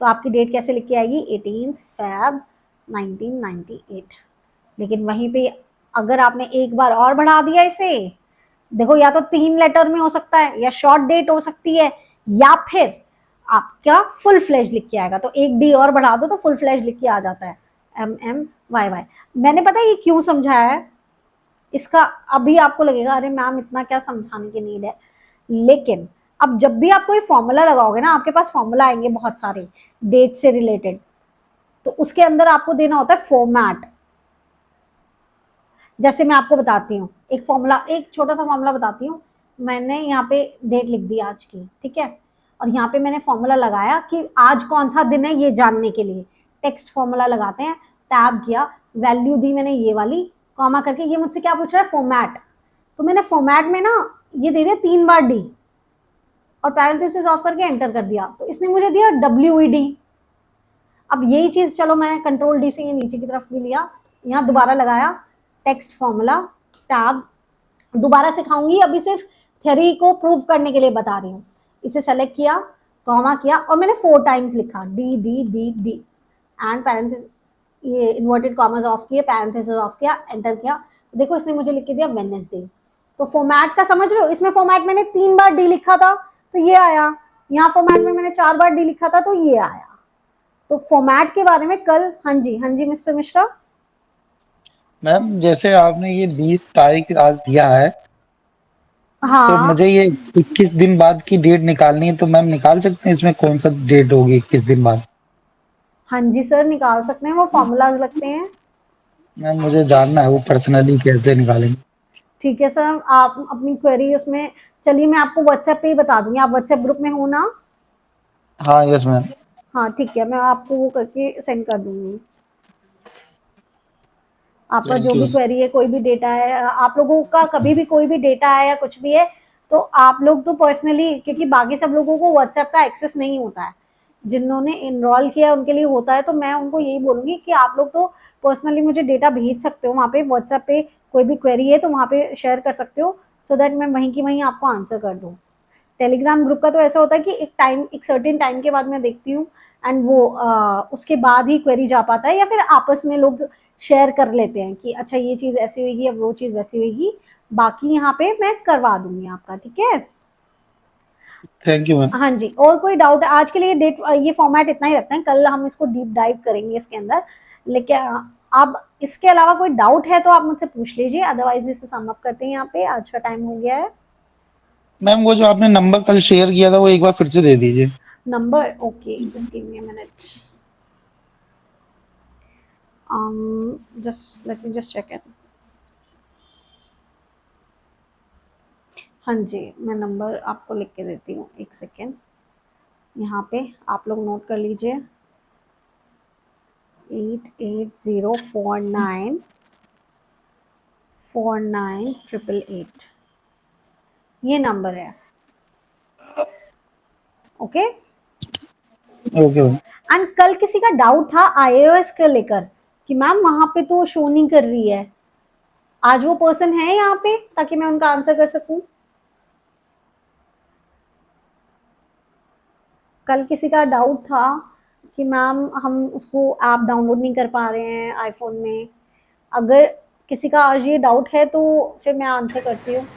तो आपकी डेट कैसे लिख के आएगी, 18 Feb 1998। लेकिन वहीं पे अगर आपने एक बार और बढ़ा दिया इसे, देखो या तो 3 लेटर में हो सकता है, या शॉर्ट डेट हो सकती है, या फिर आपका फुल फ्लैश लिख के आएगा, तो एक डी और बढ़ा दो तो फुल फ्लैश लिख के आ जाता है, MMYY। मैंने पता है ये क्यों समझाया है, इसका अभी आपको लगेगा अरे मैम इतना क्या समझाने की नीड है, लेकिन अब जब भी आप कोई फॉर्मूला लगाओगे ना, आपके पास फॉर्मूला आएंगे बहुत सारे डेट से रिलेटेड, तो उसके अंदर आपको देना होता है फॉर्मेट। जैसे मैं आपको बताती हूँ एक फॉर्मूला, एक छोटा सा फॉर्मूला बताती हूँ। मैंने यहाँ पे डेट लिख दी आज की, ठीक है, और यहाँ पे मैंने फॉर्मूला लगाया कि आज कौन सा दिन है ये जानने के लिए, टेक्स्ट फॉर्मूला लगाते हैं, टैब किया, वैल्यू दी मैंने ये वाली, कॉमा करके, ये मुझसे क्या पूछ रहा है, फॉर्मेट, तो मैंने फॉर्मेट में ना ये दे दिया 3 बार डी और पैरेंथेसिस ऑफ करके एंटर कर दिया, तो इसने मुझे दिया WED। अब यही चीज चलो मैंने कंट्रोल डी से ये नीचे की तरफ भी लिया, यहाँ दोबारा लगाया टेक्स्ट फॉर्मूला, टैब, दोबारा सिखाऊंगी, अभी सिर्फ थ्योरी को प्रूव करने के लिए बता रही हूँ। इसे सेलेक्ट किया, कॉमा किया, और मैंने 4 टाइम्स लिखा D एंड पैरेंथेसिस, ये इन्वर्टेड कॉमास ऑफ किए, पैरेंथेसिस ऑफ किया, एंटर किया, तो देखो इसने मुझे लिख के दिया वेडनेसडे। तो फॉर्मेट का समझ रहे हो, इसमें फॉर्मेट मैंने 3 बार डी लिखा था तो ये आया, यहाँ फॉर्मेट में मैंने 4 बार डी लिखा था तो ये आया। तो फॉर्मेट के बारे में कल, हाँ जी मिस्टर मिश्रा। मैम जैसे आपने ये 20 तारीख आज दिया है, तो हाँ मुझे ये 21 दिन बाद की डेट निकालनी है, तो मैम निकाल सकते हैं इसमें कौन सा डेट होगी 21 दिन बाद? हाँ जी सर निकाल सकते हैं, वो फॉर्मूलाज लगते हैं। मैम मुझे जानना है वो पर्सनली कैसे निकालेंगे। ठीक है सर, आप अपनी क्वेरी उसमें, चलिए मैं आपको व्हाट्सएप पे ही बता दूंगी, आप व्हाट्सएप ग्रुप में हो ना? हाँ यस मैम। हाँ ठीक है, मैं आपको वो करके सेंड कर दूंगी। आपका जो थैंक यू। भी क्वेरी है, कोई भी डेटा है, आप लोगों का कभी भी कोई भी डेटा है या कुछ भी है, तो आप लोग तो पर्सनली, क्योंकि बाकी सब लोगों को व्हाट्सएप का एक्सेस नहीं होता है, जिन्होंने इनरोल किया उनके लिए होता है, तो मैं उनको यही बोलूंगी कि आप लोग तो पर्सनली मुझे डेटा भेज सकते हो, वहाँ पे व्हाट्सएप पे कोई भी क्वेरी है तो वहाँ पे शेयर कर सकते हो, सो दैट मैं वहीं की वहीं आपको आंसर कर दूँ। टेलीग्राम ग्रुप का तो ऐसा होता है कि एक सर्टेन टाइम के बाद मैं देखती हूँ, एंड वो उसके बाद ही क्वेरी जा पाता है, या फिर आपस में लोग शेयर कर लेते हैं कि अच्छा ये चीज़ ऐसी होगी या वो चीज़ वैसी होगी, बाकी यहाँ पे मैं करवा दूंगी आपका, ठीक है। Thank you ma'am. हाँ जी, और कोई डाउट है? आज के लिए डेट, ये फॉर्मेट इतना ही रखते हैं, कल हम इसको डीप डाइव करेंगे इसके अंदर, लेकिन अब इसके अलावा कोई डाउट है तो आप मुझसे पूछ लीजिए, अदरवाइज इसे सम अप करते हैं, यहाँ पे आज का टाइम हो गया है। मैम वो जो आपने नंबर कल शेयर किया था वो एक बार फिर से दे दीजिए। Number, okay, just give me a minute, just let me just check it। हाँ जी, मैं नंबर आपको लिख के देती हूँ, एक सेकेंड, यहाँ पे आप लोग नोट कर लीजिए। 88049 49888 ये नंबर है। Okay okay. एंड कल किसी का डाउट था iOS को लेकर कि मैम वहां पे तो शो नहीं कर रही है, आज वो पर्सन है यहाँ पे ताकि मैं उनका आंसर कर सकूं? कल किसी का डाउट था कि मैम हम उसको ऐप डाउनलोड नहीं कर पा रहे हैं आईफोन में। अगर किसी का आज ये डाउट है तो फिर मैं आंसर करती हूँ।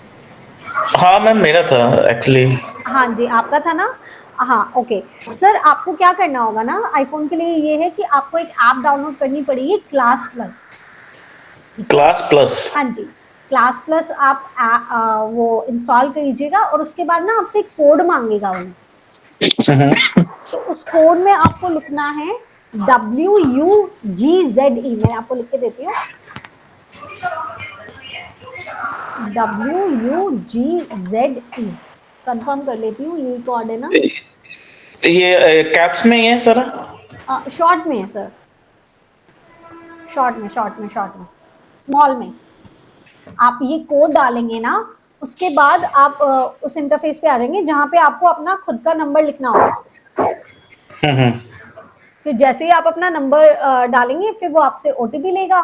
हाँ मैम, मेरा था एक्चुअली। हाँ जी, आपका था ना? हाँ ओके सर, आपको क्या करना होगा ना आईफोन के लिए, ये है कि आपको एक ऐप डाउनलोड करनी पड़ेगी, क्लास प्लस। Class plus. हाँ जी, क्लास प्लस आप वो इंस्टॉल कीजिएगा और उसके बाद ना आपसे एक कोड मांगेगा वो। तो उस कोड में आपको लिखना है WUGZE। मैं आपको लिख के देती हूँ, WUGZE। कंफर्म कर लेती हूँ, यही कोड है ना? ये कैप्स में ही है सर? शॉर्ट में है सर, शॉर्ट में स्मॉल में। आप ये कोड डालेंगे ना, उसके बाद आप उस इंटरफेस पे आ जाएंगे जहाँ पे आपको अपना खुद का नंबर लिखना होगा। फिर जैसे ही आप अपना नंबर डालेंगे फिर वो आपसे ओटीपी लेगा।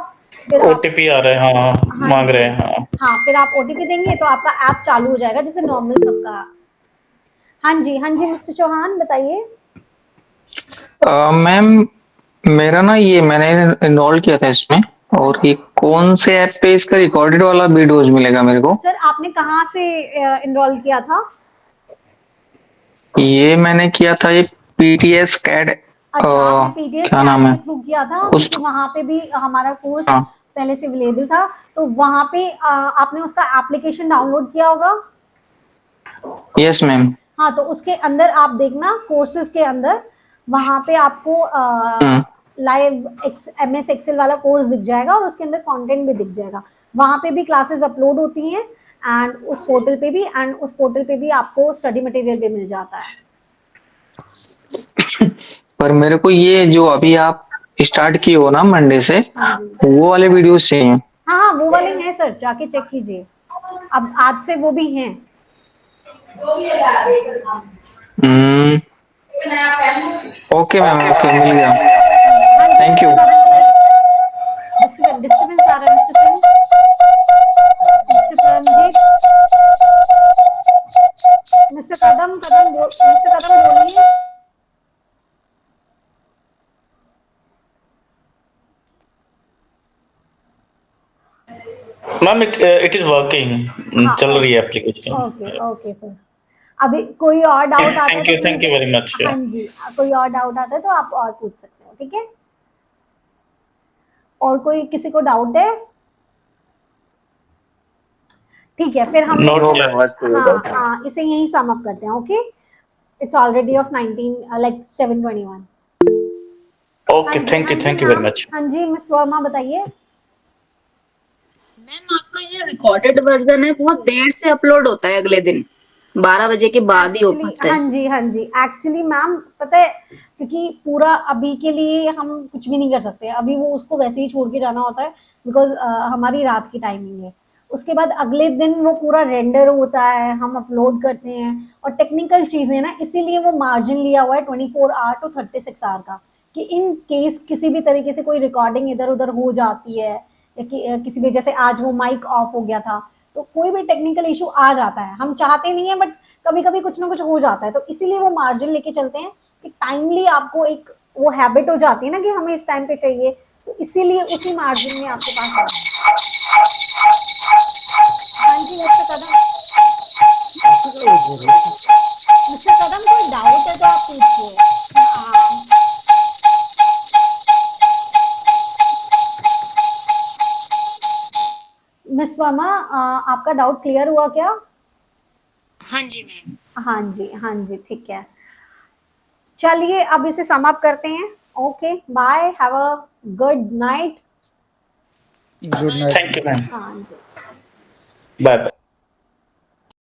फिर आप ओटीपी आ रहा है, हाँ हाँ मांग जी, रहे हैं, हाँ। हाँ फिर आप ओटीपी देंगे तो आपका ऐप चालू हो जाएगा जैसे नॉर्मल सबका। हाँ जी मिस्टर चौहान बताइए। मैम मेरा ना ये मैंने इनरोल किया था इसमें, और ये कौन से ऐप पे इसका रिकॉर्डेड वाला वीडियोज मिलेगा मेरे को? सर आपने कहाँ से इनरोल किया था? ये मैंने किया था एक पीटीएस कैड, अच्छा, आपने पीटीएस क्या नाम कैट है के थ्रू किया था उस? क्योंकि वहां पे भी हमारा कोर्स हाँ पहले से अवेलेबल था, तो वहां पे आपने उसका एप्लीकेशन डाउनलोड किया होगा। Yes ma'am. हाँ तो उसके अंदर आप देखना कोर्सेज के अंदर, वहां पे आपको लाइव MS एक्सेल वाला कोर्स दिख जाएगा और उसके अंदर कंटेंट भी दिख जाएगा। वहां पे भी क्लासेस अपलोड होती हैं एंड उस पोर्टल पे भी आपको स्टडी मटेरियल भी मिल जाता है। पर मेरे को ये जो अभी आप स्टार्ट किए हो ना मंडे से, हाँ जी, वो वाले वीडियोस चाहिए। हाँ वो वाले हैं सर, जाके चेक कीजिए, अब आज से वो भी हैं। ओके मैम, ओके मिल गया। Thank you. डिस्टर्बेंस आ रहा है mister Singh, mister Paramjeet, mister Kadam बोलिए। मैम इट इज वर्किंग, हाँ चल रही है एप्लीकेशन। Okay sir. अभी कोई और डाउट आता है तो थैंक यू वेरी मच। हाँ जी, कोई और डाउट आता है तो आप और पूछ सकते हो, ठीक है? और कोई किसी को डाउट है? ठीक है, फिर हम नोट लोग किया। हाँ इसे यहीं सम अप करते हैं। Okay, it's already of 19 like 7:21। Okay, thank you very much. हाँ जी मिस वर्मा बताइए। मैम आपका ये रिकॉर्डेड वर्जन है, बहुत देर से अपलोड होता है, अगले दिन 12 बजे के बाद ही हो पाता है। हाँ जी एक्चुअली मैम पता है, क्योंकि पूरा अभी के लिए हम कुछ भी नहीं कर सकते, अभी वो उसको वैसे ही छोड़ के जाना होता है बिकॉज हमारी रात की टाइमिंग है। उसके बाद अगले दिन वो पूरा रेंडर होता है, हम अपलोड करते हैं और टेक्निकल चीज़ें ना, इसीलिए वो मार्जिन लिया हुआ है 24 आवर टू 36 आवर का, कि इन केस किसी भी तरीके से कोई रिकॉर्डिंग इधर उधर हो जाती है या किसी भी, जैसे आज वो माइक ऑफ हो गया था, तो कोई भी टेक्निकल इशू आ जाता है, हम चाहते नहीं है बट कभी कभी कुछ ना कुछ हो जाता है, तो इसीलिए वो मार्जिन लेके चलते हैं कि टाइमली आपको एक वो हैबिट हो जाती है ना कि हमें इस टाइम पे चाहिए, तो इसीलिए उसी मार्जिन में आपके पास आता है। हाँ जी मिस्टर कदम कोई डाउट है तो आप पूछिए। मिस वर्मा आपका डाउट क्लियर हुआ क्या? हाँ जी मैम। हाँ जी ठीक है, चलिए अब इसे सम अप करते हैं। Okay bye, have a good night. Good night. Thank you ma'am, हाँ जी बाय बाय।